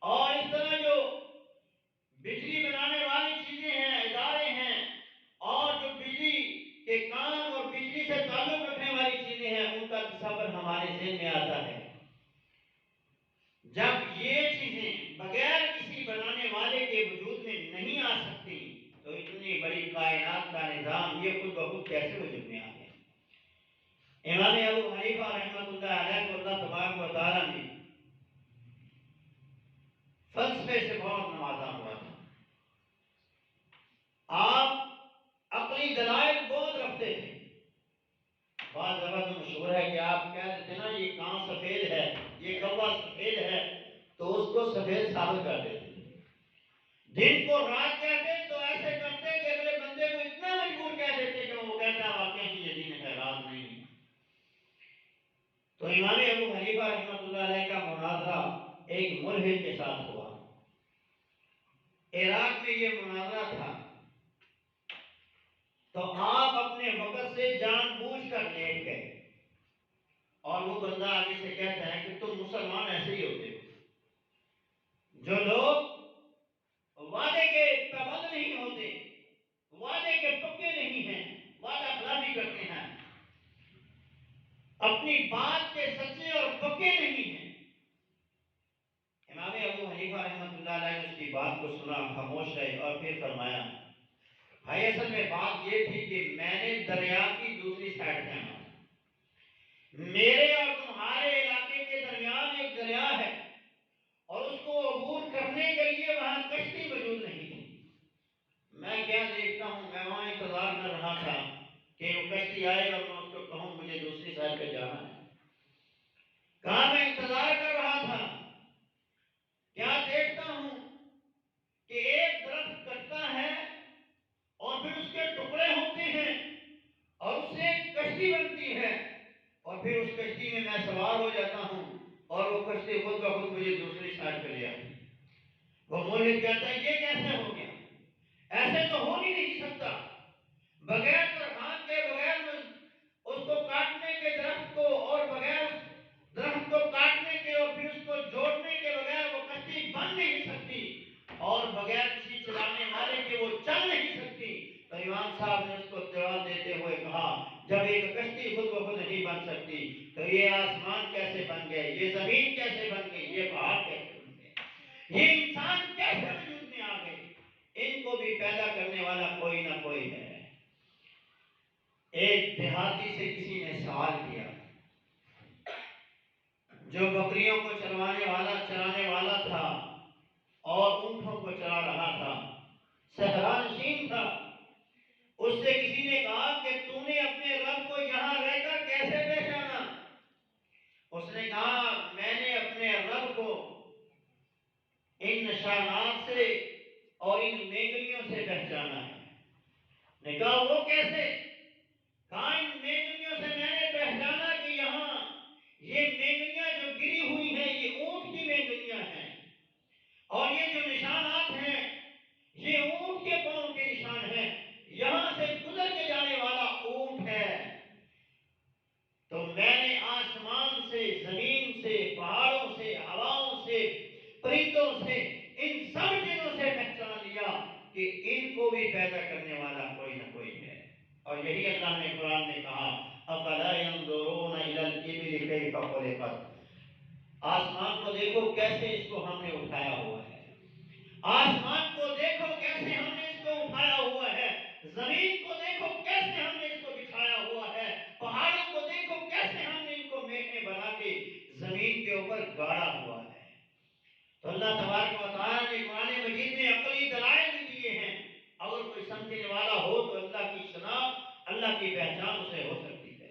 B: اور اس طرح جو بجلی بنانے والی چیزیں ہیں، ادارے ہیں، اور جو بجلی کے کام اور بجلی سے تعلق رکھنے والی چیزیں ہیں ان کا تصور ہمارے ذہن میں آتا ہے. جب یہ چیزیں بغیر کسی بنانے والے کے وجود میں نہیں آ سکتی تو اتنی بڑی کائنات کا نظام یہ خود بخود کیسے وجود میں آ گیا؟ امام ابو حنیفہ رحمۃ اللہ علیہ کو اللہ تبارک و تعالیٰ نے فلسفے سے بہت نوازا ہوا تھا. آپ عقلی دلائل بہت رکھتے تھے. بعض جگہ تو مشہور ہے کہ آپ کہہ دیتے نا یہ کان سفید ہے، یہ کوا سفید ہے، تو اس کو سفید ثابت کر دیتے. دن کو رات کہتے تو ایسے کرتے کہ اگلے بندے کو اتنا مجبور کہہ دیتے کہ وہ کہتا ہے واقعی یہ دن ہے رات نہیں. تو امام ابو حنیفہ رحمۃ اللہ علیہ کا مناظرہ ایک ملحد کے ساتھ ہوا. عراق میں یہ مناظرہ تھا. تو آپ اپنے وقت سے جان بوجھ کر لیٹ گئے اور وہ بندہ آگے سے کہتا ہے کہ تم مسلمان ایسے ہی ہوتے ہو جو لوگ وعدے کے پابند نہیں ہوتے، وعدے کے پکے نہیں ہیں، وعدہ خلافی کرتے ہیں، اپنی بات کے سچے اور پکے نہیں ہیں. امام ابو حنیفہ رحمۃ اللہ علیہ نے اس کی بات کو سنا، خاموش رہے اور پھر فرمایا بھائی اصل میں بات یہ تھی کہ میں نے دریا کی دوسری سائڈ سے آنا. میرے اور تمہارے علاقے کے درمیان ایک دریا ہے اور اس کو عبور کرنے کے لیے وہاں کشتی موجود نہیں تھی. میں کیا دیکھتا ہوں، میں وہاں انتظار کر رہا تھا کہ وہ کشتی آئے اور میں اس کو کہوں مجھے دوسری سائڈ پہ جانا ہے. کہاں میں انتظار کر رہا تھا، کیا دیکھتا ہوں کہ ایک درخت کٹتا ہے اور پھر اس کے ٹکڑے ہوتے ہیں اور اس سے ایک کشتی بنتی ہے اور پھر اس کشتی میں سوار ہو جاتا ہوں اور وہ کشتی خود بخود مجھے دوسری سائڈ پہ لے آتی. وہ مولوی کہتا ہے یہ کیسے ہو گیا، ایسے تو ہو ہی نہیں سکتا. بغیر ترخان کے، بغیر اس کو کاٹنے کے درخت کو، اور بغیر درخت کو کاٹنے کے اور پھر اس کو جوڑنے کے بغیر وہ کشتی بن نہیں سکتی، اور بغیر کسی چلانے والے کے وہ چل نہیں سکتی. تو امام صاحب نے اس کو جواب دیتے ہوئے کہا جب ایک کشتی خود بخود نہیں بن سکتی تو یہ آسمان کیسے بن گئے، یہ زمین کیسے بن گئی، یہ پہاڑ کیسے بن گئے، یہ انسان کیسے وجود میں آ گئے. ان کو بھی پیدا کرنے والا کوئی نہ کوئی ہے. ایک دیہاتی سے کسی نے سوال کیا جو بکریوں کو چرانے والا تھا اور اونٹوں کو چلا رہا تھا، صحرا نشین تھا. اس سے کسی نے کہا کہ تو نے اپنے رب کو یہاں رہ کر کیسے پہچانا؟ اس نے کہا میں نے اپنے رب کو ان نشانات سے اور ان مینگلیوں سے پہچانا ہے. نے کہا وہ کیسے؟ کہا ان مینگلیوں سے میں نے پہچانا کہ یہاں یہ مینگلیاں جو گری ہوئی ہیں یہ اونٹ کی مینگلیاں ہیں، اور یہ جو نشانات ہیں یہ اونٹ کے پاؤں کے نشان ہیں، یہاں سے گزر کے جانے والا اونٹ ہے. تو میں نے آسمان سے، زمین سے، پہاڑوں سے، ہواؤں سے، پرندوں سے، ان سب چیزوں سے پہچان لیا کہ ان کو بھی پیدا کرنے والا کوئی نہ کوئی ہے. اور یہی اللہ نے قرآن میں کہا افلا ينظرون الى الابل كيف خلقت. آسمان کو دیکھو کیسے اس کو ہم نے اٹھایا ہوا ہے، آسمان کو دیکھو کیسے ہم نے اس کو اٹھایا ہوا ہے، زمین کو دیکھو کیسے ہم نے اس کو بچھایا ہوا ہے، پہاڑوں کو دیکھو کیسے ہم نے ان کو میخیں بنا کے زمین کے اوپر گاڑا ہوا ہے. تو اللہ تبارک و تعالیٰ نے قرآن مجید میں عقلی دلائل بھی دیے ہیں. اگر کوئی سمجھنے والا ہو تو اللہ کی شناخت، اللہ کی پہچان اسے ہو سکتی ہے.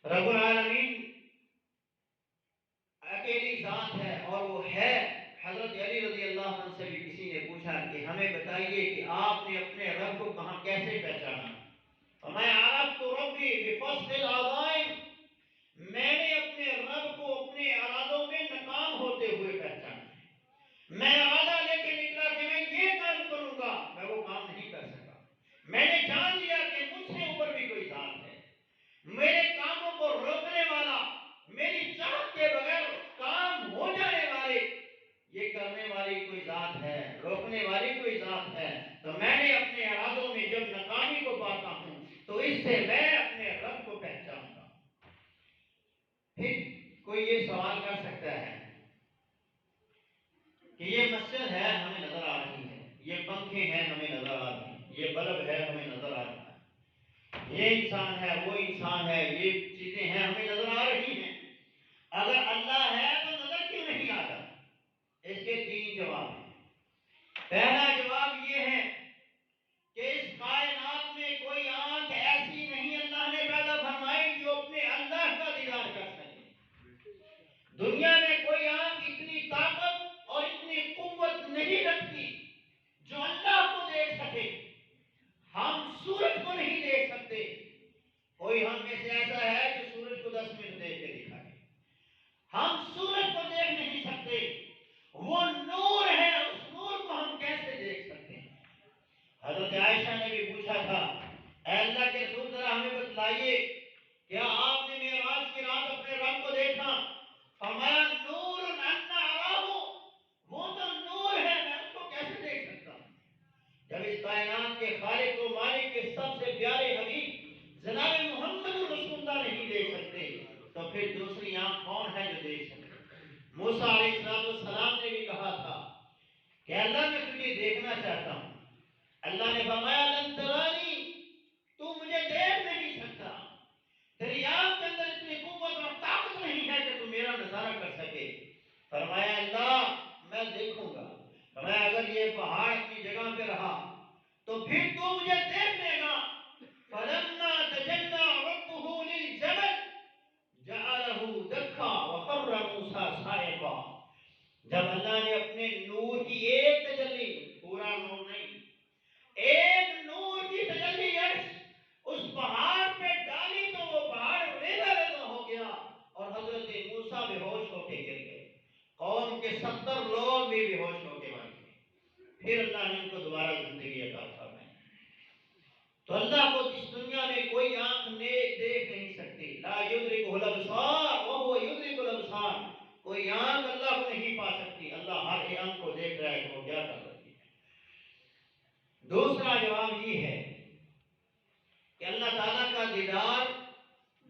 B: رب العالمین اکیلی ذات ہے اور وہ ہے. حضرت علی رضی اللہ عنہ سے بھی کسی نے پوچھا کہ ہمیں بتائیے کہ آپ نے اپنے رب کو کہاں کیسے پہچانا؟ میں عرفت ربی بفصل الاعضاء، میں نے اپنے رب کو اپنے ارادوں میں ناکام ہوتے ہوئے پہچانا. میں ارادہ لے کے نکلا کہ میں یہ کام کروں گا، میں وہ کام نہیں کر سکا. میں نے جان لیا کہ مجھ سے اوپر بھی کوئی ذات ہے، میرے کاموں کو روکنے والا، میری چاہت کے بغیر کام ہو جانے والے، یہ کرنے والی کوئی ذات ہے، روکنے والی کوئی ذات ہے. تو میں نے اپنے ارادوں میں جب ناکامی کو پاتا ہوں تو اس سے میں اپنے رب کو پہچانوں گا. پھر کوئی یہ سوال کر سکتا ہے کہ یہ مسجد ہے ہمیں نظر آ رہی ہے، یہ پنکھے ہیں ہمیں نظر آ رہی ہیں، یہ بلب ہے ہمیں نظر آ رہا ہے، یہ انسان ہے، وہ انسان ہے، یہ چیزیں ہیں ہمیں نظر آ رہی ہیں، اگر اللہ ہے تو نظر کیوں نہیں آتا؟ اس کے 3 جواب ہیں۔ پہلا جواب یہ ہے کہ اس کائنات میں کوئی آنکھ ایسی نہیں اللہ نے پیدا فرمائی جو اپنے اللہ کا دیدار کر سکے۔ دنیا میں کوئی آنکھ اتنی طاقت اور اتنی قوت نہیں رکھتی جو اللہ کو دیکھ سکے۔ ہم سورج کو نہیں دیکھ سکتے، کوئی ہم میں سے ایسا ہے جو سورج کو 10 منٹ دیکھ کے دکھائے؟ ہم سورج کو دیکھ نہیں سکتے، وہ نور ہے، اس نور کو ہم کیسے دیکھ سکتے ہیں؟ حضرت عائشہ نے بھی پوچھا تھا، اے اللہ کے رسول ذرا ہمیں بتلائیے، کیا آپ نے معراج کی رات اپنے رب کو دیکھا؟ فرمایا نور انا اراہ، وہ تو نور ہے، میں اس کو کیسے دیکھ سکتا ہوں؟ جب اس کائنات کے خالق و مالک کے سب سے پیارے حبیب جناب محمد رسول اللہ نہیں دیکھ سکتے تو پھر دوسری آنکھ کون ہے جو دیکھ سکتے؟ موسیٰ علیہ السلام نے بھی کہا تھا کہ اللہ میں تجھے دیکھنا چاہتا ہوں۔ اللہ نے فرمایا لن ترانی، تو مجھے دیکھ نہیں سکتا، تیری آنکھ کے اندر اتنی قوت اور طاقت نہیں ہے کہ تو میرا نظارہ کر سکے۔ فرمایا اللہ میں دیکھوں گا۔ فرمایا اگر یہ پہاڑ اپنی جگہ پہ رہا تو پھر تو مجھے دیکھ لے گا۔ فلما تجلى ربه للجبل جعله دكا وخر موسى صاعقا، جب اللہ نے اپنے نور کی ایک تجلی، پورا نور نہیں، ایک نور کی تجلی اس پہاڑ پہ ڈالی تو وہ پہاڑ ریزہ ریزہ ہو گیا اور حضرت موسیٰ بے ہوش ہو کے گر گئے، قوم کے 70 لوگ بھی بے ہوش ہو کے مر گئے۔ پھر اللہ نے ان کو دوبارہ زندگی عطا فرمائی۔ تو اللہ کو اس دنیا میں کوئی آنکھ نے دیکھ نہیں سکتی، لا یدرکہ الابصار وہو یدرک الابصار، کوئی آنکھ اللہ کو نہیں پا سکتی، اللہ ہر ایک آنکھ کو دیکھ رہا ہے، وہ کیا کر رہی ہے۔ دوسرا جواب یہ ہے کہ اللہ تعالیٰ کا دیدار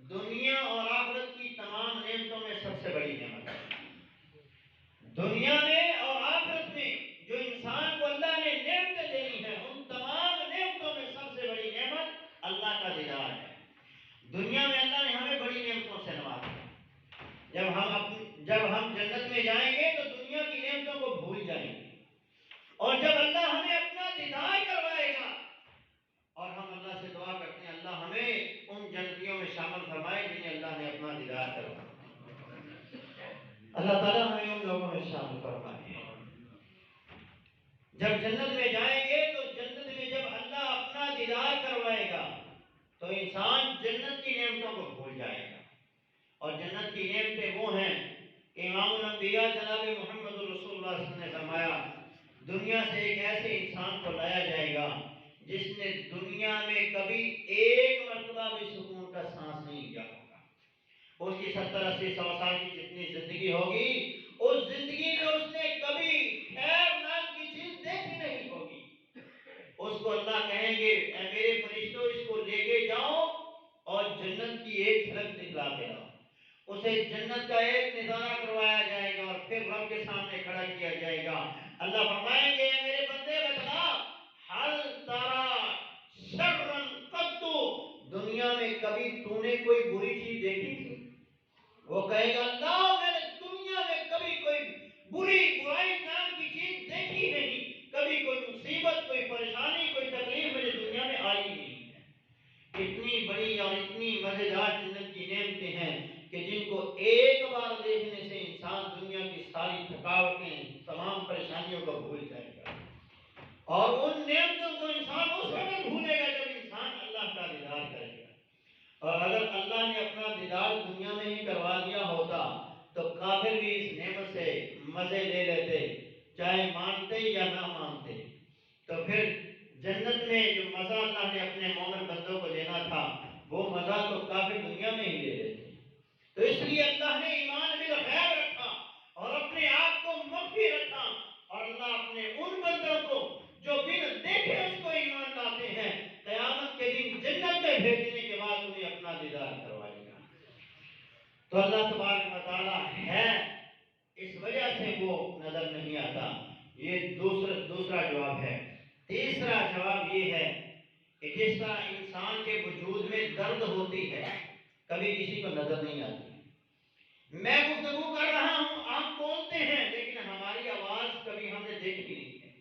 B: دنیا اور آخرت کی تمام نعمتوں میں سب سے بڑی نعمت ہے۔ دنیا میں اور آخرت میں جو انسان کو اللہ نے نعمتیں دینی ہیں، ان تمام نعمتوں میں سب سے بڑی نعمت اللہ کا دیدار ہے۔ دنیا میں اللہ نے ہمیں بڑی نعمتوں سے نوازا، جب ہم جنت میں جائیں گے تو دنیا کی نعمتوں کو بھول جائیں گے، اور جب اللہ ہمیں اپنا دیدار کروائے گا، اور ہم اللہ سے دعا کرتے ہیں اللہ ہمیں ان جنتیوں میں شامل فرمائے جنہیں اللہ نے اپنا دیدار کروایا، اللہ تعالیٰ ہمیں ان لوگوں میں شامل فرمائے۔ جب جنت میں جائیں گے تو جنت میں جب اللہ اپنا دیدار کروائے گا تو انسان جنت کی نعمتوں کو بھول جائے گا، اور جنت کی نعمتیں وہ ہیں کہ امام الانبیاء جناب محمد رسول اللہ صلی اللہ علیہ وسلم نے فرمایا دنیا سے ایک ایسے انسان کو لایا جائے گا جس نے دنیا میں کبھی ایک مرتبہ بھی سکون کا سانس نہیں لیا ہوگا۔ اس کی 70-80-100 سال کی جتنی زندگی ہوگی، اس زندگی میں اس نے کبھی خیر نام کی چیز دیکھی نہیں ہوگی۔ اس کو اللہ کہیں گے اے میرے فرشتوں اس کو لے کے جاؤ اور جنت کی ایک جھلک دکھلا کے لاؤ۔ اسے جنت کا ایک نظارہ کروایا جائے گا اور پھر رب کے سامنے کھڑا کیا جائے گا۔ اللہ فرمائیں گے اے میرے بندے بتلا حل ترى شرا قط، دنیا میں کبھی تو نے کوئی بری چیز دیکھی تھی؟ وہ کہے گا اللہ میں نے دنیا میں کبھی کوئی برائی نام کی چیز دیکھی نہیں، کبھی کوئی مصیبت، کوئی پریشانی، کوئی تکلیف مجھے دنیا میں آئی نہیں ہے۔ اتنی بڑی اور اتنی مزیدار جنت کی نعمتیں ہیں کہ جن کو ایک بار دیکھنے سے انسان دنیا کی ساری تھکاوٹیں، تمام پریشانیوں کو بھول جائے گا، اور ان نعمتوں کو انسان اس وقت بھولے گا جب انسان اللہ کا دیدار کرے گا۔ اور اگر اللہ نے اپنا دیدار دنیا میں ہی کروا دیا ہوتا تو کافر بھی اس نعمت سے مزے لے لیتے، چاہے مانتے یا نہ مانتے۔ تو پھر جنت میں جو مزہ اللہ نے اپنے مومن بندوں کو دینا تھا وہ مزہ تو کافر دنیا میں ہی لے لیتے۔ تو اس لیے اللہ نے ایمان بالغیب رکھا اور اپنے آپ کو مخفی رکھا، اور اللہ اپنے ان بندوں کو جو بن دیکھے اس کو ایمان لاتے ہیں قیامت کے دن جنت میں بھیجنے کے بعد انہیں اپنا دیدار کروائے گا۔ تو اللہ تبارک و تعالی ہے، اس وجہ سے وہ نظر نہیں آتا۔ یہ دوسرا جواب ہے۔ تیسرا جواب یہ ہے کہ جس طرح انسان کے وجود میں درد ہوتی ہے کبھی کسی کو نظر نہیں آتی. میں گفتگو کر رہا ہوں، آپ بولتے ہیں، لیکن ہماری آواز کبھی ہم نے دیکھی نہیں ہے.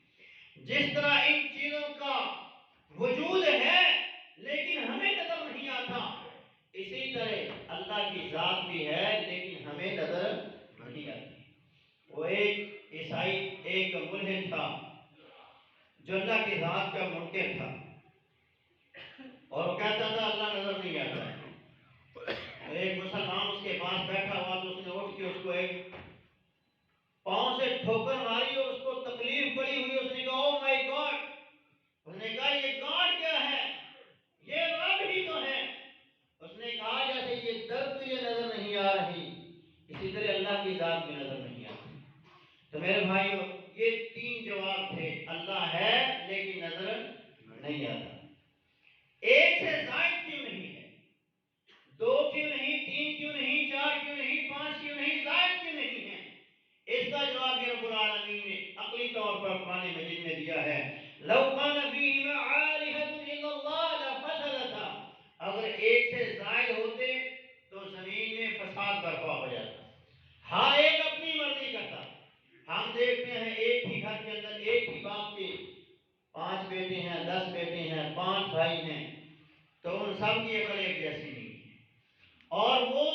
B: جس طرح ان چیزوں کا وجود ہے لیکن ہمیں نظر نہیں آتا، اسی طرح اللہ کی ذات بھی ہے لیکن ہمیں نظر نہیں آتی. وہ ایک عیسائی، ایک ملحد تھا جو اللہ کی ذات کا منکر تھا، اور وہ کہتا تھا اللہ نظر نہیں آتا. ایک مسلمان اس کے پاس بیٹھا ہوا تو اس نے اٹھ کے اس کو ایک پاؤں سے ٹھوکر ماری اور اس کو تکلیف پڑی ہوئی. اس نے کہا او مائی گاڈ. اس نے کہا یہ گاڈ کیا ہے، یہ رب ہی تو ہے. اس نے کہا جیسے یہ درد تجھے نظر نہیں آ رہی، اسی طرح اللہ کی ذات بھی نظر نہیں آتی. تو میرے بھائیو، یہ تین جواب تھے. اللہ ہے لیکن نظر نہیں آتا. ایک سے زائد کیوں نہیں ہے؟ دو کیوں نہیں؟ تین کیوں نہیں؟ چار کیوں نہیں؟ پانچ کیوں نہیں؟ زائد کیوں نہیں ہے؟ اس کا جواب یہ رب العالمین نے عقلی طور پر قرآن مجید میں دیا ہے. لو کان فیہما آلہۃ الا اللہ لفسدتا. اگر ایک سے زائد ہوتے تو زمین میں فساد برپا ہو جاتا. ہر ایک اپنی مرضی کرتا. ہم دیکھتے ہیں ایک ہی گھر کے اندر ایک ہی باپ کے 5 بیٹے ہیں، 10 بیٹے ہیں، 5 بھائی ہیں، تو ان سب کی عقل ایک جیسی نہیں ہے. اور وہ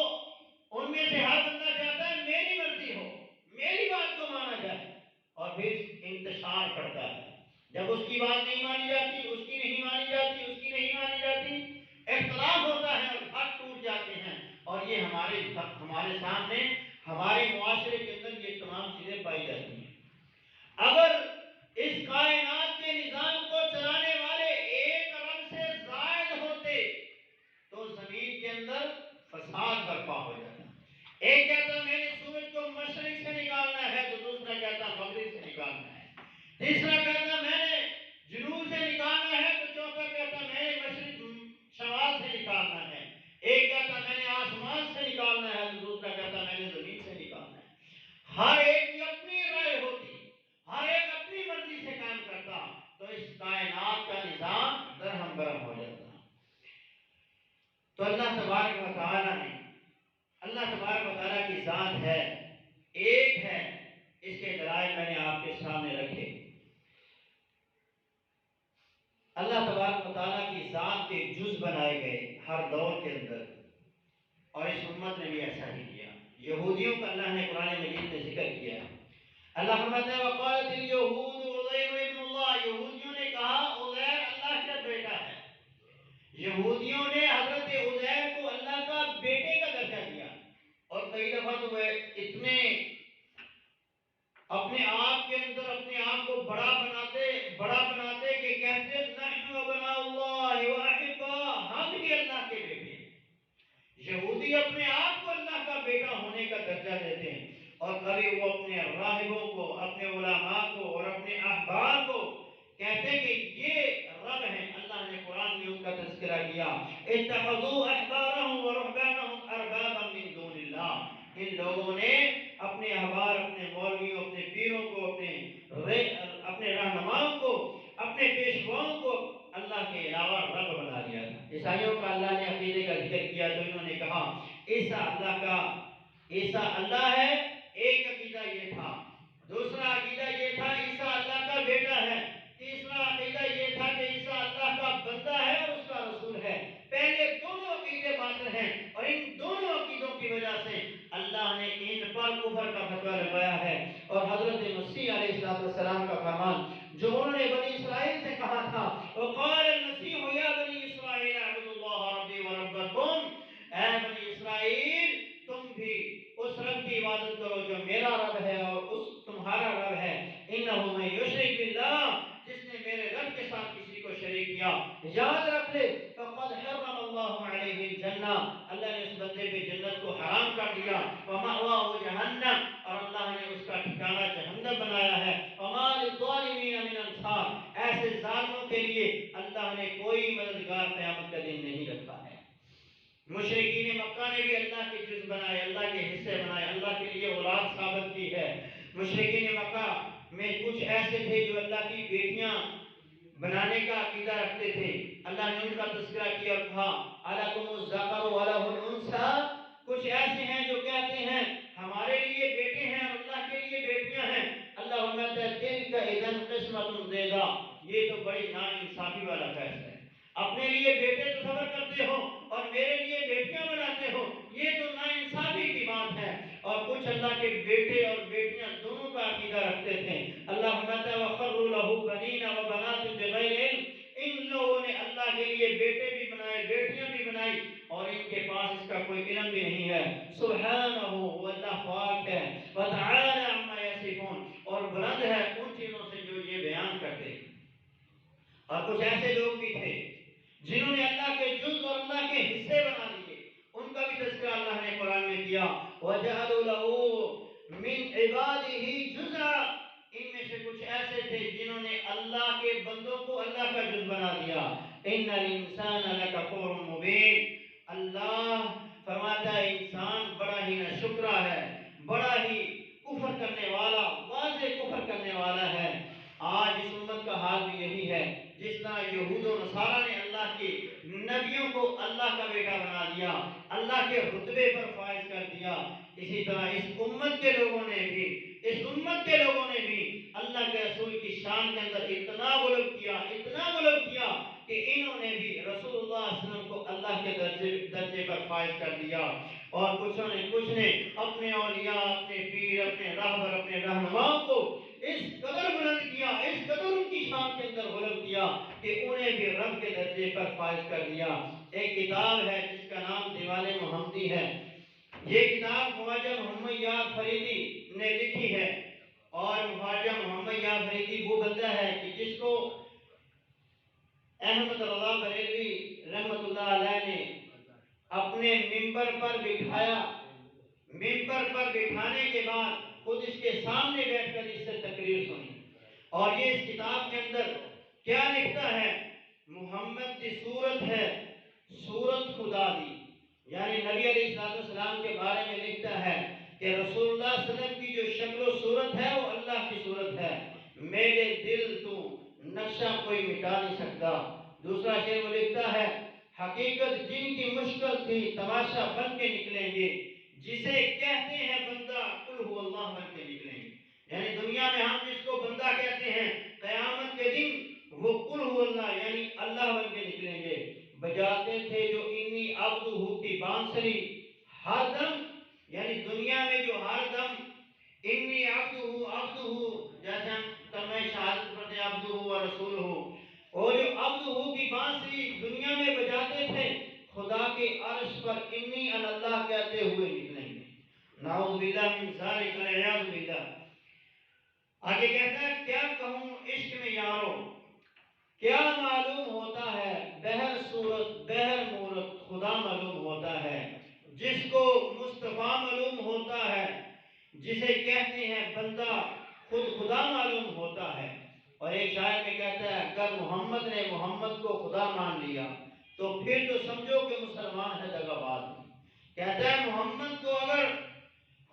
B: ان میں سے ہر بندہ چاہتا ہے میری مرضی ہو، میری بات کو مانا جائے، اور پھر انتشار کرتا ہے. جب اس کی بات نہیں مانی جاتی، اس کی نہیں مانی جاتی، اس کی نہیں مانی جاتی، اختلاف ہوتا ہے اور حق ٹوٹ جاتے ہیں. اور یہ ہمارے سامنے، ہمارے معاشرے کے اندر یہ تمام چیزیں پائی جاتی ہیں. اگر اس کائنات کے نظام کو چلانے والے 1 ارب سے زائد ہوتے تو زمین کے اندر فساد برپا ہو جاتا. ایک کہتا میں نے سورج کو مشرق سے نکالنا ہے تو دوسرا کہتا مغرب سے نکالنا ہے. تیسرا کہتا میں نے جنوب سے نکالنا ہے تو چوتھا کہتا میں نے مشرق شمال سے نکالنا ہے. ایک کہتا میں نے آسمان سے نکالنا ہے تو دوسرا کہتا میں نے زمین سے نکالنا ہے. ہر ایک کی اپنی رائے ہوتی، ہر ایک اپنی مرضی سے کام کرتا تو اس کائنات کا نظام درہم برہم ہو جاتا. تو اللہ تبارک و تعالی نے، اللہ تبارک و تعالیٰ کی ذات ہے، ایک ہے. اس کے دلائل میں نے آپ کے سامنے رکھے. اللہ تبارک و تعالیٰ کی ذات کے جز بنائے گئے ہر دور کے اندر، اور اس امت نے بھی ایسا ہی کیا. یہودیوں کا اللہ نے قرآن مجید میں ذکر کیا. اللہ فرماتا ہے وقالت اليہود عزیر ابن اللہ. یہودیوں نے کہا عزیر اللہ کا بیٹا ہے. یہودیوں نے حضرت عزیر کو اللہ کا بیٹے کا درجہ دیا. اور کئی دفعہ تو وہ اتنے اپنے آپ کے اندر اپنے آپ کو بڑا بناتے کہ کہتے نحن ابناء اللہ واحباء، ہم بھی اللہ کے بیٹے ہیں. یہودی اپنے آپ کو اللہ کا بیٹا ہونے کا درجہ دیتے ہیں، اور کبھی وہ اپنے راہبوں کو، اپنے علماء کو اور اپنے احبار کو کہتے ہیں کہ یہ رب ہیں. اللہ نے قرآن میں ان کا تذکرہ کیا اتخذوا احبارهم ورهبانهم اربابا من دون اللہ. ان لوگوں نے اپنے احبار، اپنے مولویوں، اپنے پیروں کو، اپنے رہنماؤں کو، اپنے پیشواؤں کو اللہ کے علاوہ رب بنا لیا. عیسائیوں کا اللہ نے عقیدے کا ذکر کیا تو انہوں نے کہا عیسیٰ اللہ ہے. ایک عقیدہ یہ تھا. دوسرا عقیدہ یہ تھا عیسیٰ اللہ کا بیٹا ہے. تیسرا عقیدہ یہ تھا کہ عیسیٰ اللہ کا بندہ ہے اور اس کا رسول ہے. پہلے دونوں عقیدے باطل ہیں، اور ان دونوں عقیدوں کی وجہ سے اللہ نے ان پر کفر کا فتویٰ لگایا ہے. اور حضرت مسیح علیہ السلام کا فرمان جو انہوں نے بنی اسرائیل سے کہا تھا وقال المسیح یا بنی اسرائیل اعبدوا اللہ ربی وربکم، اے بنی اسرائیل تم بھی اس رب کی عبادت کرو جو میرا رب ہے اور اس تمہارا رب ہے. انہ من یشرک باللہ، جس نے میرے رب کے ساتھ کسی کو شریک کیا، یاد رکھ لے فقد حرم اللہ علیہ الجنہ، اللہ نے اس بندے پہ جنت کو حرام کر دیا. ومأواہ جہنم، اور اللہ نے اس کا ٹھکانہ جہنم بنایا ہے. وما للظالمین من انصار، ایسے ظالموں کے لیے اللہ نے کوئی مددگار قیامت کا دن نہیں رکھا ہے. مشرکین مکہ نے بھی اللہ کے جز بنائے، اللہ کے حصے بنائے، اللہ کے لیے اولاد ثابت کی ہے. مشرکین مکہ میں کچھ ایسے تھے جو اللہ کی بیٹیاں بنانے کا عقیدہ رکھتے تھے. اللہ نے ان کا تذکرہ کیا اور کہا الکم الذکر ولہ الانثی. کچھ ایسے ہیں جو کہتے ہیں ہمارے لیے بیٹے ہیں اور اللہ کے لیے بیٹیاں ہیں. اللہ فرماتا ہے تلک اذن قسمۃ ضیزا. یہ تو بڑی ناانصافی والا فیصلہ ہے. اپنے لیے بیٹے تصور کرتے ہو اور میرے لیے بیٹیاں بناتے ہو. یہ تو ناانصافی کی بات ہے. اور کچھ اللہ کے بیٹے اور بیٹیاں دونوں کا عقیدہ رکھتے تھے. اللہ فرماتا ہے وَخَرُّوا لَهُ بَنِينَ وَبَنَاتٍ بِغَيْرِ عِلْمٍ. ان لوگوں نے اللہ کے لیے بیٹے بھی بنائے بیٹیاں بھی بنائی اور ان کے پاس اس کا کوئی علم بھی نہیں ہے. سبحانہ وہ اللہ پاک ہے. وَتَعَالَى عَمَّا يَصِفُونَ. اور بلند ہے ان چیزوں سے جو یہ بیان کرتے ہیں. اور کچھ ایسے لوگ بھی تھے جنہوں نے اللہ کے جز اور اللہ کے حصے بنا لیے. ان کا بھی تذکرہ اللہ نے قرآن میں کیا وَجَعَلُوا لَهُ مِنْ عِبَادِهِ جُزْءًا. ان میں سے کچھ ایسے تھے جنہوں نے اللہ کے بندوں کو اللہ کا جز بنا دیا. إِنَّ الْإِنسَانَ لَكَفُورٌ مُبِينٌ. اللہ فرماتا ہے انسان بڑا ہی ناشکرا ہے, بڑا ہی کفر کرنے والا, واضح کفر کرنے والا ہے. آج اس امت کا حال بھی یہی ہے. جس طرح یہود و نصارہ نے اللہ کے نبیوں کو اللہ کا بیٹا بنا دیا, اللہ کے رتبے پر فائز کر دیا, اسی طرح اس امت کے لوگوں نے بھی اللہ کے رسول کی شان کے اندر اتنا غلو کیا کہ انہوں نے بھی رسول اللہ صلی اللہ علیہ وسلم کو اللہ کے درجے پر فائز کر دیا. اور کچھ نے اپنے اولیاء, اپنے پیر, اپنے راہبر, اپنے رہنماؤں کو اس قدر بلند کیا, اس قدر ان کی شان کے اندر غلو کیا کہ انہیں بھی رب کے درجے پر فائز کر دیا. ایک کتاب ہے جس کا نام دیوان محمدی ہے. یہ کتاب خواجہ محمد یار فریدی نے لکھی ہے. اور خواجہ محمد یار فریدی وہ بندہ ہے کہ جس کو احمد رضا بریلوی رحمۃ اللہ علیہ نے اپنے ممبر پر بٹھایا. ممبر پر بٹھانے کے بعد خود اس کے سامنے بیٹھ کر اس سے تقریر سنی. اور یہ اس کتاب کے اندر کیا لکھتا ہے, محمد کی صورت ہے صورت خدا دی. یعنی نبی علیہ السلام کے بارے میں لکھتا ہے کہ رسول اللہ صلی اللہ علیہ وسلم کی جو شکل و صورت ہے وہ اللہ کی صورت ہے. میرے دل تو نقشہ کوئی مٹا نہیں سکتا. دوسرا شعر وہ لکھتا ہے حقیقت جن کی مشکل تھی تماشا بن کے نکلیں گے, جسے کہتے ہیں بندہ قل هو اللہ بن کے نکلیں گے. یعنی دنیا میں ہم جس کو بندہ کہتے ہیں قیامت کے دن وہ قل هو اللہ یعنی اللہ بن کے نکلیں گے. بجاتے تھے جو انی عبدہ کی بانسری ہر دم, یعنی دنیا میں جو ہر دم انی عبدہ جیسے ہم کلمہ شہادت پڑھتے ہیں عبدہ و رسولہ, اور جو عبدہ کی بانسری دنیا میں بجاتے تھے خدا کے عرش پر انی اللہ کہتے ہوئے نکلیں گے. نعوذ باللہ من ذالک والعیاذ باللہ. آگے کہتا ہے کیا کہوں عشق میں یارو, کیا معلوم ہوتا ہے بہر صورت بہر مورت خدا معلوم ہوتا ہے. جس کو مصطفیٰ معلوم ہوتا ہے, جسے کہتے ہیں بندہ خود خدا معلوم ہوتا ہے. اور ایک شاعر میں کہتا ہے اگر محمد نے محمد کو خدا مان لیا تو پھر تو سمجھو کہ مسلمان ہے دغا باز. کہتا ہے محمد کو اگر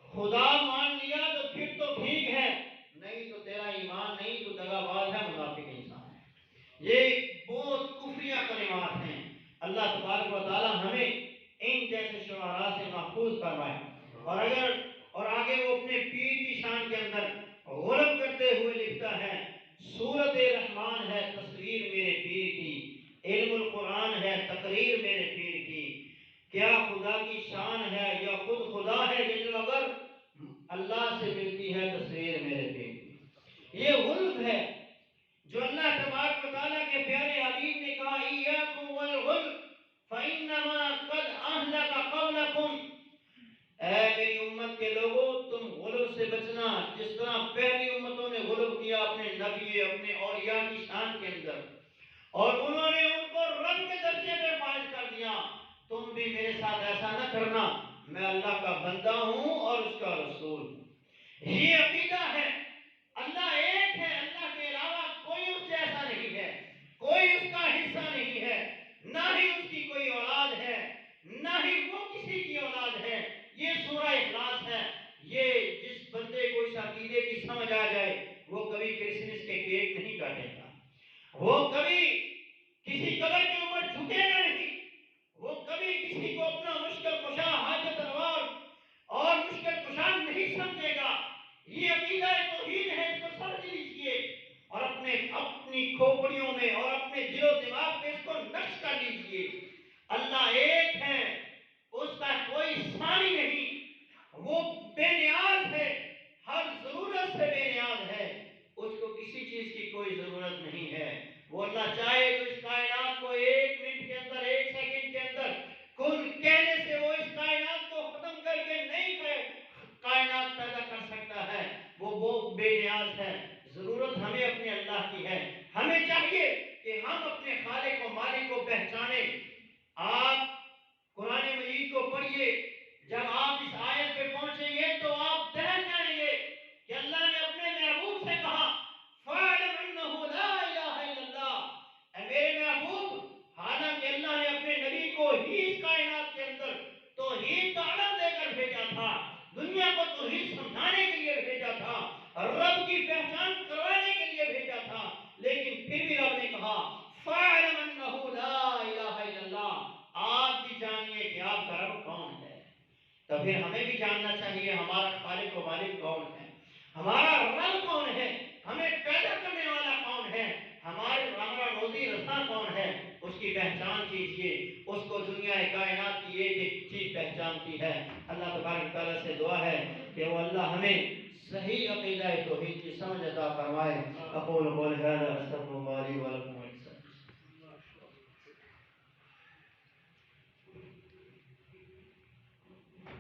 B: خدا مان لیا تو پھر تو ٹھیک ہے, نہیں تو تیرا ایمان نہیں, تو دغا باز ہے, منافق انسان ہے. یہ بہت کفریہ کلمات ہیں. اللہ تبارک و تعالی ہمیں ان جیسے شعراء سے محفوظ فرمائے. اور آگے وہ اپنے پیر کی شان کے اندر غلط کرتے ہوئے لکھتا ہے سورت رحمان ہے تصویر میرے پیر کی, علم القرآن ہے تقریر میرے پیر کی. کیا خدا کی شان ہے یا خود خدا ہے جن اگر اللہ سے ملتی ہے تصویر میرے پیر کی. یہ غلط ہے جو اللہ تبارک و تعالیٰ کے پیارے حبیب نے کہا ایاکم والغلط فإنما قد أهلك قبلكم. اے میری امت کے لوگوں تم غلو سے بچنا, جس طرح پہلی امتوں نے غلو کیا اپنے نبی اپنے اولیاء کی شان کے اندر اور انہوں نے ان کو رب کے درجے پہ فائز کر دیا. تم بھی میرے ساتھ ایسا نہ کرنا, میں اللہ کا بندہ ہوں اور اس کا رسول ہوں. یہ عقیدہ ہے. اللہ ایک ہے, اللہ کے علاوہ کوئی اس جیسا نہیں ہے, کوئی اس کا حصہ نہیں ہے, نہ ہی اس کی کوئی اولاد ہے, نہ ہی وہ کسی کی اولاد ہے. یہ سورہ اخلاص ہے. یہ جس بندے کو اس عقیدے کی سمجھ آ جائے وہ کبھی کرسمس کے کیک نہیں کاٹے گا. وہ کبھی کسی قبر کے اوپر جھکے گا نہیں، وہ کبھی کسی کو اپنا مشکل کشا حاجت روا اور مشکل کشا نہیں سمجھے گا۔ یہ عقیدہ توحید ہے، اس کو سمجھ لیجئے اور اپنی کھوپڑیوں میں اور اپنے دل و دماغ میں اس کو نقش کر لیجئے۔ اللہ ایک ہے، اس کا کوئی ثانی نہیں، وہ بے نیاز ہے، ہر ضرورت سے بے نیاز ہے، اس کو کسی چیز کی کوئی ضرورت نہیں ہے۔ وہ اللہ چاہے تو اس کائنات کو 1 منٹ کے اندر، 1 سیکنڈ کے اندر کن کہنے سے وہ اس کائنات کو ختم کر کے نئی کائنات پیدا کر سکتا ہے۔ وہ بے نیاز ہے۔ ضرورت ہمیں اپنے اللہ کی ہے۔ ہمیں چاہیے کہ ہم اپنے خالق و مالک کو پہچانیں۔ آپ قرآن مجید کو پڑھیے، جب آپ اس آیت پہ پہنچیں گے تو آپ دہر جائیں گے کہ اللہ نے اپنے محبوب سے کہا فَاعْلَمْ أَنَّهُ لَا إِلَٰهَ إِلَّا اللَّهُ، اے میرے محبوب، حالانکہ اللہ نے اپنے نبی کو ہی اس کائنات کے اندر توحید کا علم دے کر بھیجا تھا، دنیا کو توحید سمجھانے کے لیے بھیجا تھا، رب کی پہچان کروانے کے لیے بھیجا تھا، لیکن پھر بھی رب نے کہا فَاعْلَمْ أَنَّهُ لَا إِلَٰهَ إِلَّا اللَّهُ، آپ بھی جانیے کہ آپ کا رب کون ہے۔ تو پھر ہمیں بھی جاننا چاہیے ہمارا خالق و مالک کون ہے، ہمارا رب کون ہے، ہمیں پیدا کرنے والا کون ہے، ہمارا روزی رساں کون ہے، اس کی پہچان کیجیے۔ اس کو دنیا کائنات کی ایک ایک چیز پہچانتی ہے۔ اللہ تبارک تعالیٰ سے دعا ہے کہ وہ اللہ ہمیں صحیح عقیدہ توحید کی سمجھ عطا فرمائے۔ اقول قولی ھذا استغفر اللہ لی ولکم۔